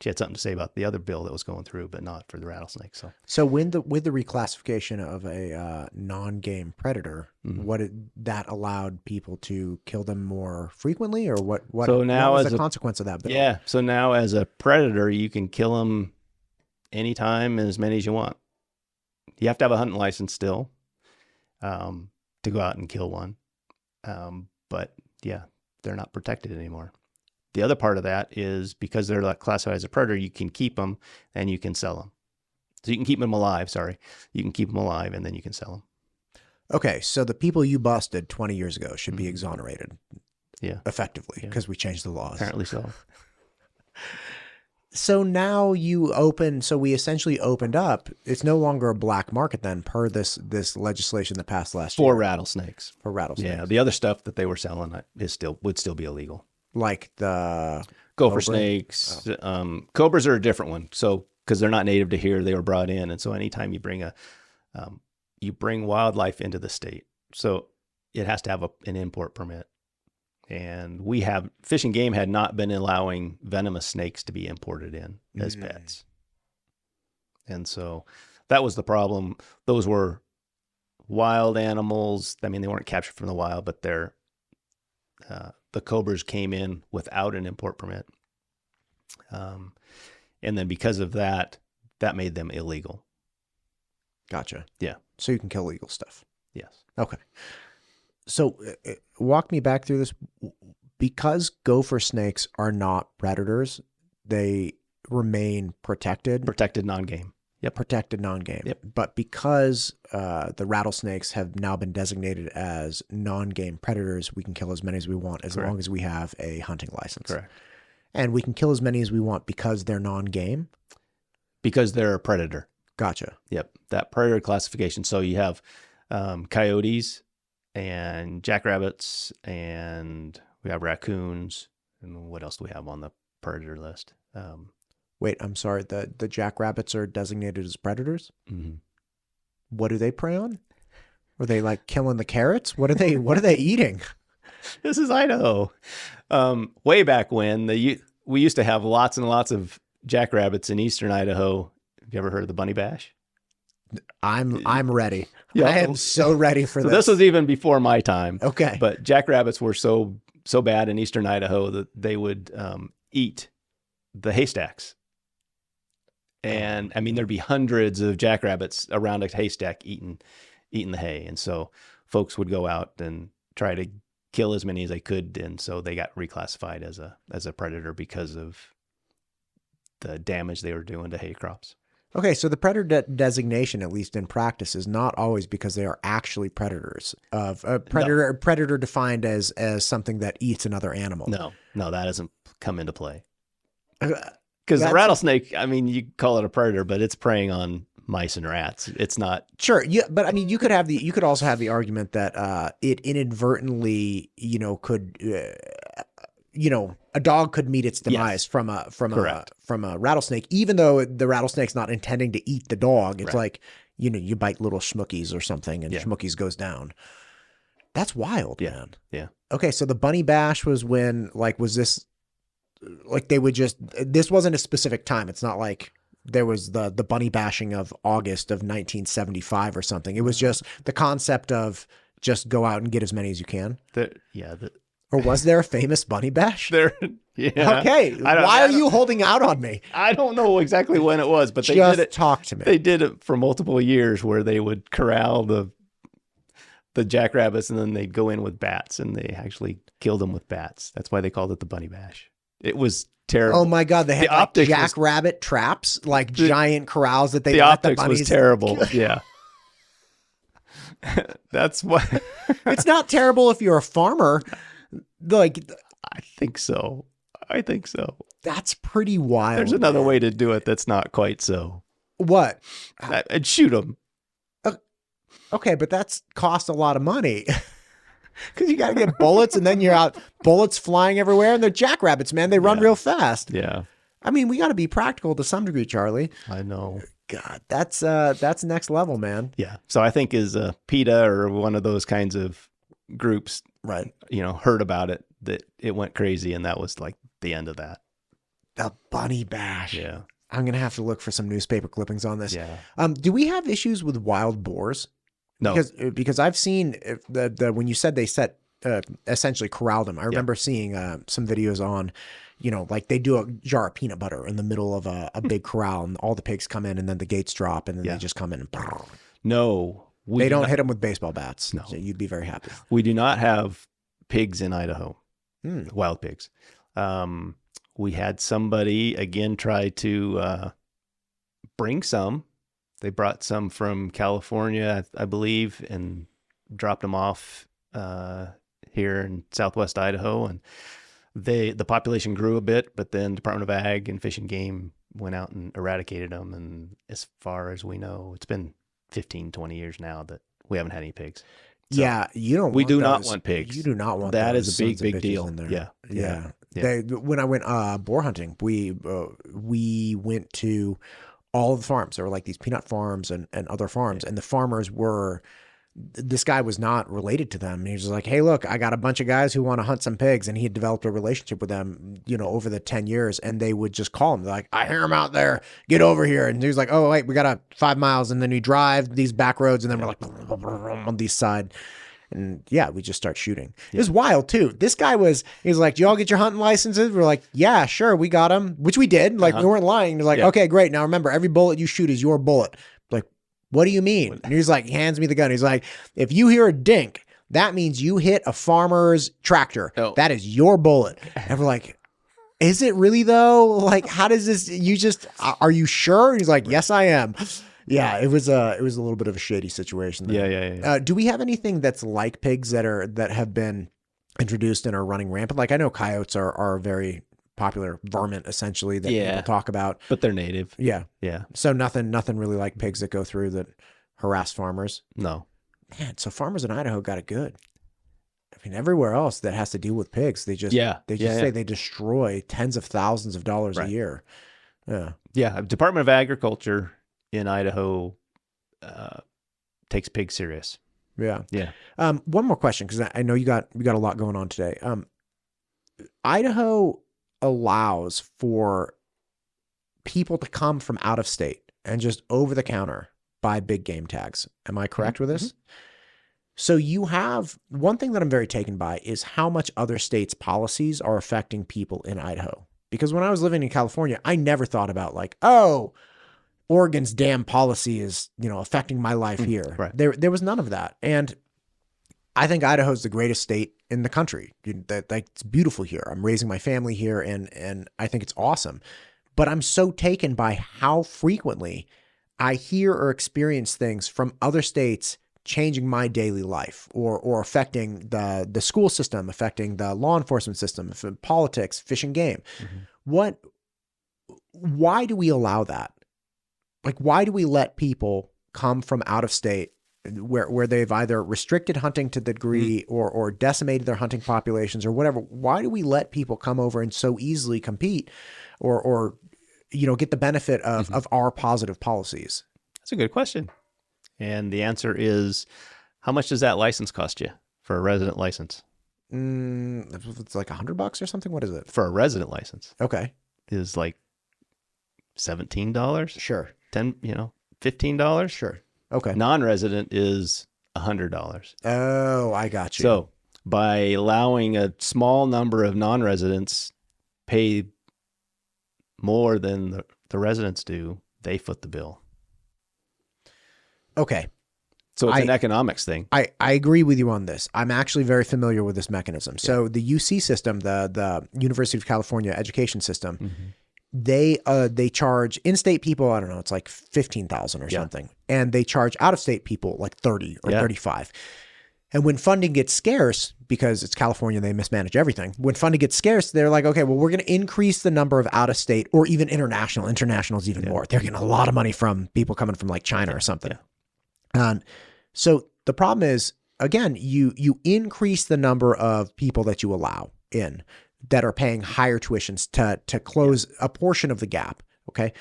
She had something to say about the other bill that was going through, but not for the rattlesnake. So with the reclassification of a non-game predator, that allowed people to kill them more frequently, or what? So now, what was the consequence of that bill? Yeah. So now, as a predator, you can kill them anytime and as many as you want. You have to have a hunting license still to go out and kill one. But yeah, they're not protected anymore. The other part of that is because they're classified as a predator, you can keep them and you can sell them. So you can keep them alive. You can keep them alive and then you can sell them. Okay. So the people you busted 20 years ago should be exonerated. Yeah. Effectively, because we changed the laws. Apparently so. So now we essentially opened up. It's no longer a black market then, per this legislation that passed last year. For rattlesnakes. Yeah. The other stuff that they were selling would still be illegal. Like the gopher snakes. Cobras are a different one. So, because they're not native to here, they were brought in. And so anytime you bring you bring wildlife into the state, so it has to have an import permit. And Fish and Game had not been allowing venomous snakes to be imported in as pets. And so that was the problem. Those were wild animals. I mean, they weren't captured from the wild, but the cobras came in without an import permit. And then because of that made them illegal. Gotcha. Yeah. So you can kill legal stuff. Yes. Okay. So walk me back through this. Because gopher snakes are not predators, they remain protected. Protected non-game. Yep. Protected non-game. Yep. But because the rattlesnakes have now been designated as non-game predators, we can kill as many as we want as long as we have a hunting license. Correct. And we can kill as many as we want because they're non-game? Because they're a predator. Gotcha. Yep. That predator classification. So you have coyotes and jackrabbits, and we have raccoons. And what else do we have on the predator list? Wait, I'm sorry. The jackrabbits are designated as predators? Mm-hmm. What do they prey on? Are they like killing the carrots? What are they eating? This is Idaho. Way back when we used to have lots and lots of jackrabbits in eastern Idaho. Have you ever heard of the bunny bash? I'm ready. Yeah. I am so ready for this. This was even before my time. Okay. But jackrabbits were so bad in eastern Idaho that they would eat the haystacks. And I mean, there'd be hundreds of jackrabbits around a haystack eating the hay. And so folks would go out and try to kill as many as they could. And so they got reclassified as a predator because of the damage they were doing to hay crops. Okay, so the predator designation, at least in practice, is not always because they are actually predators. Predator defined as something that eats another animal. No, that doesn't come into play. Because the rattlesnake, I mean, you call it a predator, but it's preying on mice and rats. It's not. Sure, yeah, but I mean, you could also have the argument that it inadvertently, could. A dog could meet its demise from a rattlesnake, even though the rattlesnake's not intending to eat the dog. It's like, you bite little schmookies or something and schmookies goes down. That's wild, man. Yeah. Okay. So the bunny bash was when, was this like they would this wasn't a specific time. It's not like there was the bunny bashing of August of 1975 or something. It was just the concept of just go out and get as many as you can. Or was there a famous bunny bash? Yeah. Okay. Why are you holding out on me? I don't know exactly when it was, but they Just did it. talk to me. They did it for multiple years where they would corral the jackrabbits and then they'd go in with bats and they actually killed them with bats. That's why they called it the bunny bash. It was terrible. Oh my God. They had like jackrabbit traps, like giant corrals that they the let optics the bunnies. was terrible. Yeah. That's why. It's not terrible if you're a farmer. Like, I think so. That's pretty wild. There's another way to do it that's not quite so. What? And shoot them. Okay, but that's cost a lot of money. Because you got to get bullets and then you're out, bullets flying everywhere. And they're jackrabbits, man. They run real fast. Yeah. I mean, we got to be practical to some degree, Charlie. I know. God, that's next level, man. Yeah. So I think is PETA or one of those kinds of groups, right? Heard about it, that it went crazy, and that was like the end of that. The bunny bash. Yeah. I'm gonna have to look for some newspaper clippings on this. Yeah. Do we have issues with wild boars? No. Because I've seen the when you said they essentially corralled them. I remember seeing some videos on, like they do a jar of peanut butter in the middle of a big corral and all the pigs come in and then the gates drop and then they just come in and no, they don't hit them with baseball bats. No, so you'd be very happy. We do not have pigs in Idaho, wild pigs. We had somebody again try to bring some. They brought some from California, I believe, and dropped them off here in Southwest Idaho, and the population grew a bit, but then Department of Ag and Fish and Game went out and eradicated them. And as far as we know, it's been 15, 20 years now that we haven't had any pigs. So yeah, you don't. We do not want pigs. You do not want that. Those is a big deal. In there. Yeah. When I went boar hunting, we went to all of the farms. There were like these peanut farms and other farms, and the farmers were. This guy was not related to them. He was just like, hey, look, I got a bunch of guys who want to hunt some pigs. And he had developed a relationship with them, over the 10 years. And they would just call him. They're like, I hear him out there. Get over here. And he was like, oh, wait, we got 5 miles. And then we drive these back roads. And then we're like on these side. And yeah, we just start shooting. It was wild too. This guy he was like, do y'all get your hunting licenses? We're like, yeah, sure. We got them, which we did. Like we weren't lying. He's like, okay, great. Now remember, every bullet you shoot is your bullet. Like, what do you mean? And he's like, he hands me the gun. He's like, if you hear a dink, that means you hit a farmer's tractor. Oh. That is your bullet. And we're like, is it really though? Like, how does this, are you sure? And he's like, yes, I am. Yeah, it was a little bit of a shady situation there. Yeah. Do we have anything that's like pigs that have been introduced and are running rampant? Like I know coyotes are very popular varmint essentially that people talk about, but they're native. Yeah. So nothing really like pigs that go through that harass farmers. No. Man, so farmers in Idaho got it good. I mean, everywhere else that has to deal with pigs, they just say they destroy tens of thousands of dollars a year. Yeah. Department of Agriculture in Idaho takes pigs serious. Yeah. One more question, because I know we got a lot going on today. Idaho allows for people to come from out of state and just over the counter buy big game tags. Am I correct with this? So you have one thing that I'm very taken by is how much other states' policies are affecting people in Idaho. Because when I was living in California, I never thought about like, oh, Oregon's damn policy is, affecting my life here. Right. There was none of that. And I think Idaho is the greatest state in the country. It's beautiful here. I'm raising my family here and I think it's awesome. But I'm so taken by how frequently I hear or experience things from other states changing my daily life or affecting the school system, affecting the law enforcement system, politics, fish and game. Why do we allow that? Like, why do we let people come from out of state where they've either restricted hunting to the degree or decimated their hunting populations or whatever? Why do we let people come over and so easily compete or get the benefit of our positive policies? That's a good question. And the answer is, how much does that license cost you for a resident license? It's like $100 or something. What is it? For a resident license. Okay. Is like $17. Sure. $15. Sure. Okay. Non-resident is $100. Oh, I got you. So by allowing a small number of non-residents pay more than the residents do, they foot the bill. Okay. So it's an economics thing. I agree with you on this. I'm actually very familiar with this mechanism. So the UC system, the University of California education system, they charge in-state people, I don't know, it's like 15,000 or something. And they charge out-of-state people like 30 or 35. And when funding gets scarce, because it's California, they mismanage everything. When funding gets scarce, they're like, okay, well, we're going to increase the number of out-of-state or even international. International is even more. They're getting a lot of money from people coming from like China or something. And so the problem is, again, you increase the number of people that you allow in that are paying higher tuitions to close a portion of the gap. Okay.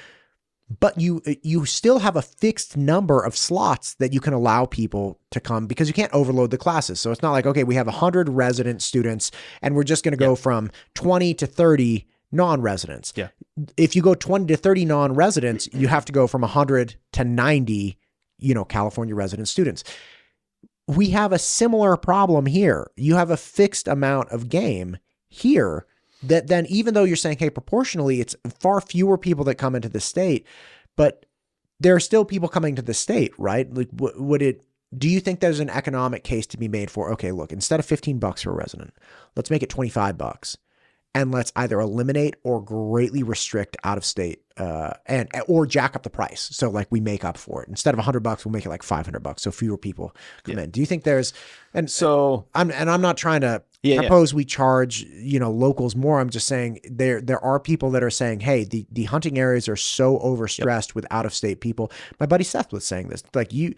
But you still have a fixed number of slots that you can allow people to come because you can't overload the classes. So it's not like, okay, we have 100 resident students and we're just going to go from 20 to 30 non-residents. Yeah. If you go 20 to 30 non-residents, you have to go from 100 to 90, California resident students. We have a similar problem here. You have a fixed amount of game here that then, even though you're saying, hey, proportionally, it's far fewer people that come into the state, but there are still people coming to the state, right? Like, do you think there's an economic case to be made for, okay, look, instead of $15 for a resident, let's make it $25 and let's either eliminate or greatly restrict out of state or jack up the price. So like we make up for it. Instead of $100, we'll make it like $500. So fewer people come in. Do you think there's, I'm not trying to propose we charge, locals more. I'm just saying there are people that are saying, hey, the hunting areas are so overstressed with out of state people. My buddy Seth was saying this, like you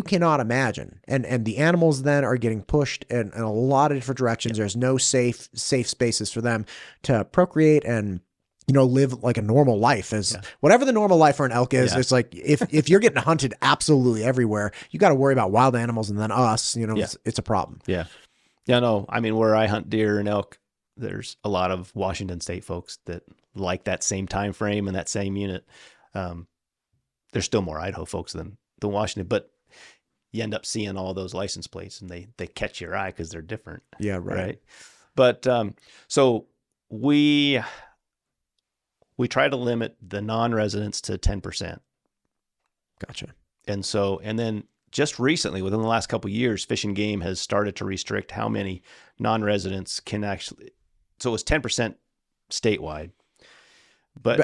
cannot imagine. And the animals then are getting pushed in a lot of different directions. There's no safe spaces for them to procreate and, live like a normal life as whatever the normal life for an elk is. It's like, if you're getting hunted absolutely everywhere, you got to worry about wild animals and then us, it's a problem. Yeah. Yeah, no, I mean, where I hunt deer and elk, there's a lot of Washington State folks that like that same time frame and that same unit. There's still more Idaho folks than Washington, but you end up seeing all those license plates and they catch your eye because they're different. Yeah, right. But so we try to limit the non-residents to 10%. Gotcha. And then just recently, within the last couple of years, Fish and Game has started to restrict how many non-residents can actually. So it was 10% statewide.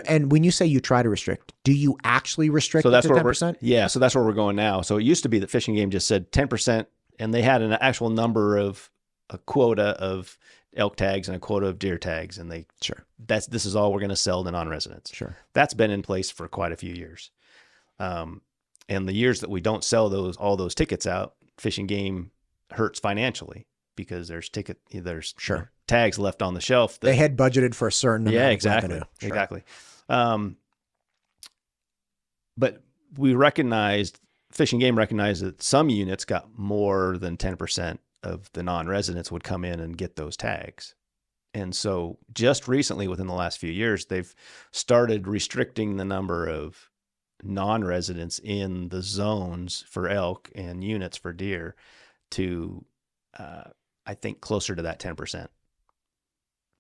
And when you say you try to restrict, do you actually restrict it to 10%? Yeah, so that's where we're going now. So it used to be that Fish and Game just said 10%, and they had an actual number of a quota of elk tags and a quota of deer tags, and this is all we're going to sell to non-residents. Sure, that's been in place for quite a few years. And the years that we don't sell all those tickets out, Fish and Game hurts financially because there's tags left on the shelf. They had budgeted for a certain amount of revenue. Exactly. But Fish and Game recognized that some units got more than 10% of the non-residents would come in and get those tags. And so just recently, within the last few years, they've started restricting the number of non-residents in the zones for elk and units for deer to, I think, closer to that 10%.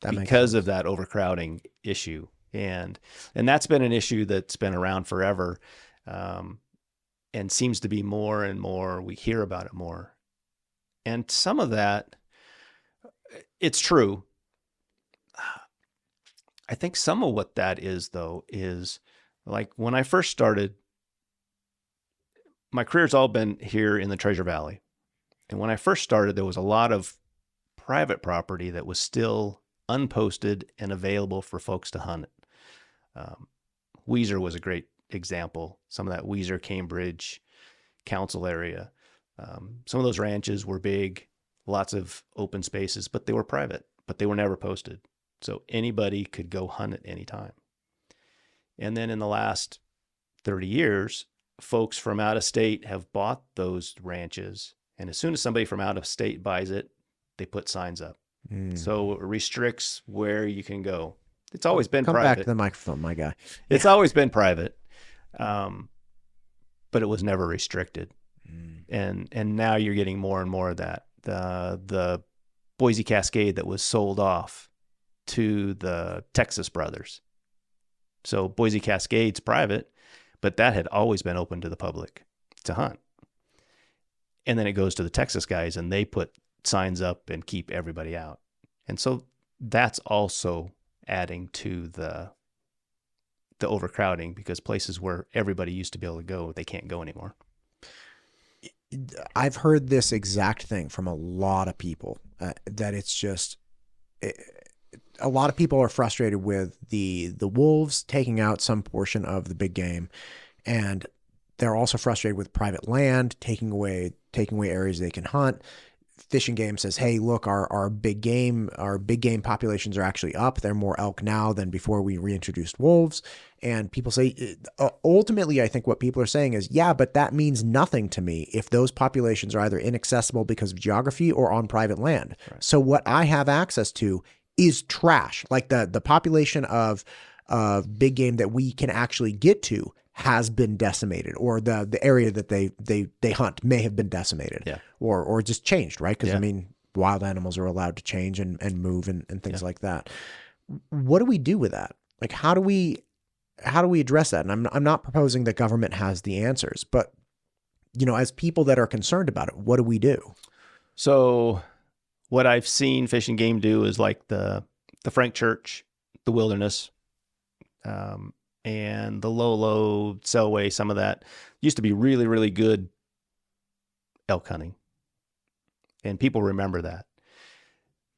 Because of that overcrowding issue. And that's been an issue that's been around forever, and seems to be more and more, we hear about it more. And some of that, it's true. I think some of what that is, though, is like when I first started, my career's all been here in the Treasure Valley. And when I first started, there was a lot of private property that was still unposted and available for folks to hunt it. Weiser was a great example. Some of that Weiser, Cambridge, Council area. Some of those ranches were big, lots of open spaces, but they were private, but they were never posted. So anybody could go hunt at any time. And then in the last 30 years, folks from out of state have bought those ranches. And as soon as somebody from out of state buys it, they put signs up. So it restricts where you can go. It's always been private. Come back to the microphone, my guy. It's always been private, but it was never restricted. And now you're getting more and more of that. The Boise Cascade that was sold off to the Texas brothers. So Boise Cascade's private, but that had always been open to the public to hunt. And then it goes to the Texas guys, and they put signs up and keep everybody out. And so that's also adding to the overcrowding, because places where everybody used to be able to go, they can't go anymore. I've heard this exact thing from a lot of people, that it's just a lot of people are frustrated with the wolves taking out some portion of the big game, and they're also frustrated with private land taking away areas they can hunt. Fish and Game says, hey, look, our big game populations are actually up. There are more elk now than before we reintroduced wolves. And people say, ultimately, I think what people are saying is, yeah, but that means nothing to me if those populations are either inaccessible because of geography or on private land. Right. So what I have access to is trash. Like the population of big game that we can actually get to has been decimated, or the area that they hunt may have been decimated, or just changed, right? Because I mean, wild animals are allowed to change and move and things like that. What do we do with that? Like, how do we address that? And I'm not proposing that government has the answers, but as people that are concerned about it, what do we do? So what I've seen Fish and Game do is like the Frank Church, the Wilderness, and the Lolo, Selway, some of that used to be really, really good elk hunting. And people remember that.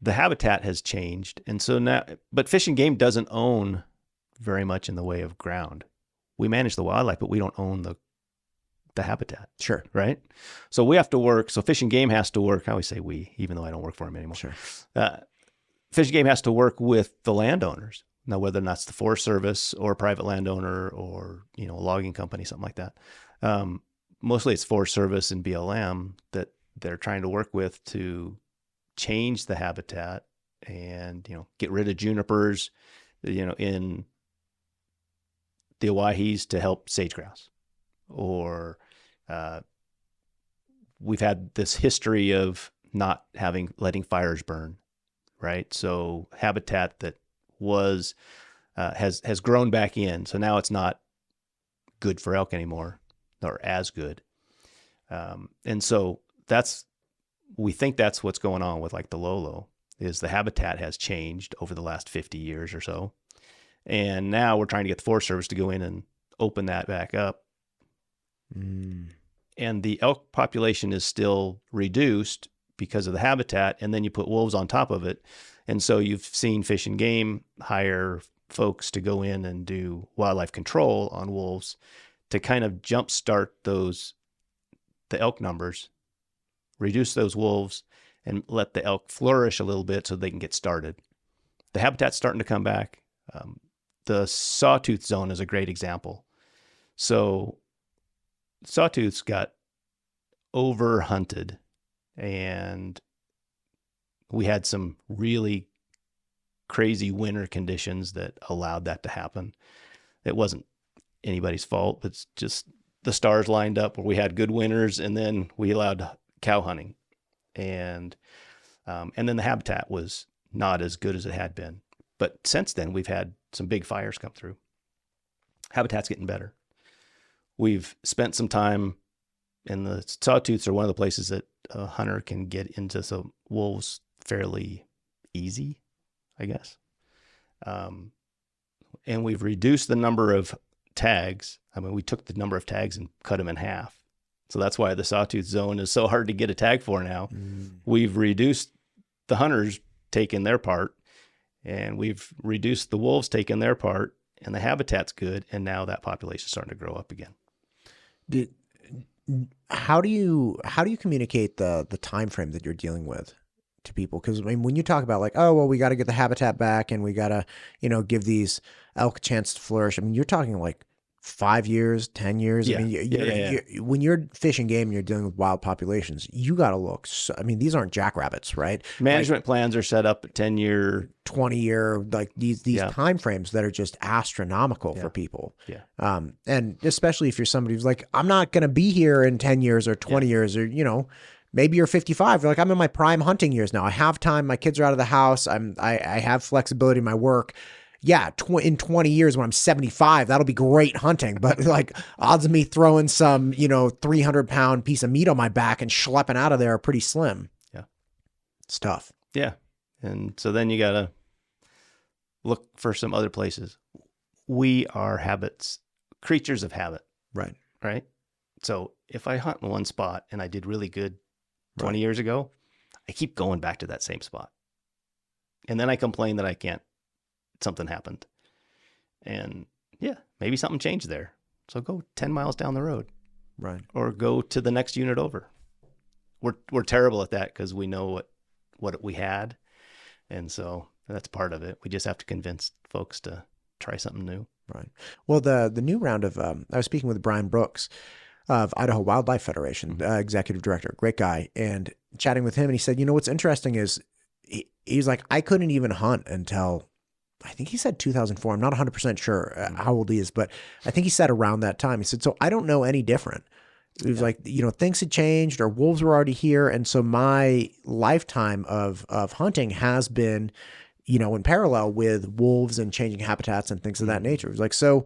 The habitat has changed. And so now, but Fish and Game doesn't own very much in the way of ground. We manage the wildlife, but we don't own the habitat. Sure. Right? So we have to work. So Fish and Game has to work. I always say we, even though I don't work for them anymore. Sure. Fish and Game has to work with the landowners. Now, whether that's the Forest Service or a private landowner or, a logging company, something like that. Mostly it's Forest Service and BLM that they're trying to work with to change the habitat and, get rid of junipers, in the Owyhees to help sage grouse. Or we've had this history of not letting fires burn, right? So habitat that was has grown back in, so now it's not good for elk anymore, or as good, and so we think that's what's going on with like the Lolo, is the habitat has changed over the last 50 years or so, and now we're trying to get the Forest Service to go in and open that back up, and the elk population is still reduced because of the habitat, and then you put wolves on top of it. And so you've seen Fish and Game hire folks to go in and do wildlife control on wolves to kind of jumpstart the elk numbers, reduce those wolves, and let the elk flourish a little bit so they can get started. The habitat's starting to come back. The Sawtooth Zone is a great example. So Sawtooth's got overhunted, and we had some really crazy winter conditions that allowed that to happen. It wasn't anybody's fault. It's just the stars lined up where we had good winters, and then we allowed cow hunting. And then the habitat was not as good as it had been. But since then, we've had some big fires come through. Habitat's getting better. We've spent some time, and the Sawtooths are one of the places that a hunter can get into some wolves fairly easy, I guess. And we've reduced the number of tags. I mean, we took the number of tags and cut them in half. So that's why the Sawtooth Zone is so hard to get a tag for now. We've reduced the hunters taking their part, and we've reduced the wolves taking their part, and the habitat's good, and now that population's starting to grow up again. How do you communicate the time frame that you're dealing with to people? Because I mean, when you talk about like, oh well, we got to get the habitat back, and we got to give these elk a chance to flourish. I mean, you're talking like 5 years, 10 years. Yeah. I mean, when you're Fish and Game, you're dealing with wild populations. You got to look. I mean, these aren't jackrabbits, right? Management plans are set up at 10-year, 20-year, like these time frames that are just astronomical for people. Yeah. And especially if you're somebody who's like, I'm not going to be here in 10 years or 20 years, or maybe you're 55. You're like, I'm in my prime hunting years now. I have time. My kids are out of the house. I have flexibility in my work. Yeah, in 20 years when I'm 75, that'll be great hunting. But like odds of me throwing some, 300-pound piece of meat on my back and schlepping out of there are pretty slim. Yeah. It's tough. Yeah. And so then you got to look for some other places. We are creatures of habit. Right. Right. So if I hunt in one spot and I did really good 20 years ago, I keep going back to that same spot. And then I complain that something happened. And yeah, maybe something changed there. So go 10 miles down the road. Right. Or go to the next unit over. We're terrible at that because we know what we had. And so that's part of it. We just have to convince folks to try something new. Right. Well, the new round of, I was speaking with Brian Brooks of Idaho Wildlife Federation, executive director, great guy, and chatting with him. And he said, what's interesting is he's like, I couldn't even hunt until, I think he said 2004. I'm not 100% sure how old he is, but I think he said around that time. He said, so I don't know any different. It was like, things had changed or wolves were already here. And so my lifetime of hunting has been, in parallel with wolves and changing habitats and things of that nature. It was like, so,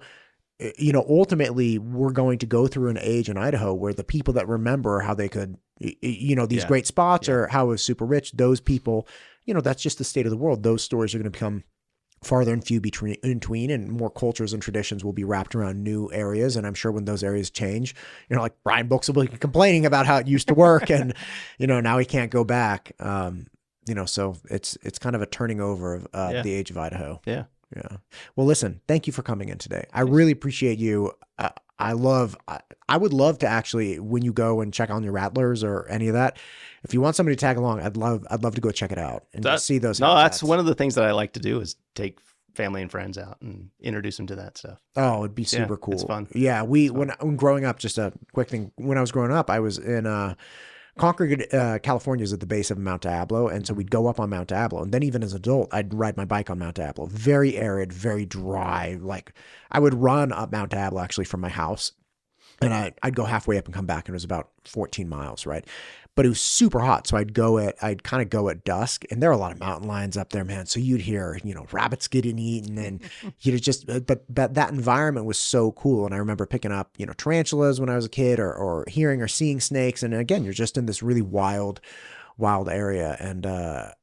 ultimately we're going to go through an age in Idaho where the people that remember how they could, these great spots or how it was super rich, those people, that's just the state of the world. Those stories are going to become farther and few between, and more cultures and traditions will be wrapped around new areas. And I'm sure when those areas change, like Brian Brooks will be complaining about how it used to work and, now he can't go back. So it's kind of a turning over of the age of Idaho. Yeah. Yeah. Well, listen, thank you for coming in today. I really appreciate you. I would love to actually, when you go and check on your rattlers or any of that, if you want somebody to tag along, I'd love to go check it out and just see those. No, that's one of the things that I like to do is take family and friends out and introduce them to that stuff. Oh, it'd be super cool. It's fun. Yeah. When growing up, just a quick thing, when I was growing up, I was in, Concord, California is at the base of Mount Diablo. And so we'd go up on Mount Diablo. And then even as an adult, I'd ride my bike on Mount Diablo. Very arid, very dry. Like I would run up Mount Diablo actually from my house. And I'd go halfway up and come back. And it was about 14 miles, right? But it was super hot. So I'd kind of go at dusk. And there are a lot of mountain lions up there, man. So you'd hear, rabbits getting eaten and but that environment was so cool. And I remember picking up, tarantulas when I was a kid or hearing or seeing snakes. And again, you're just in this really wild area. And I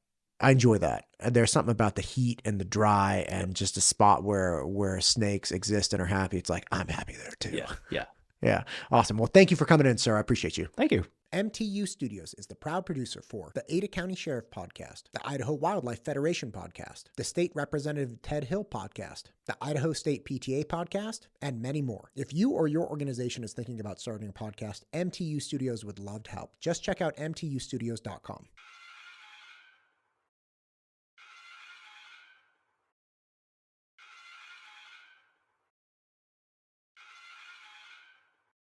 enjoy that. There's something about the heat and the dry and just a spot where snakes exist and are happy. It's like, I'm happy there too. Yeah. Yeah. Yeah. Awesome. Well, thank you for coming in, sir. I appreciate you. Thank you. MTU Studios is the proud producer for the Ada County Sheriff Podcast, the Idaho Wildlife Federation Podcast, the State Representative Ted Hill Podcast, the Idaho State PTA Podcast, and many more. If you or your organization is thinking about starting a podcast, MTU Studios would love to help. Just check out mtustudios.com.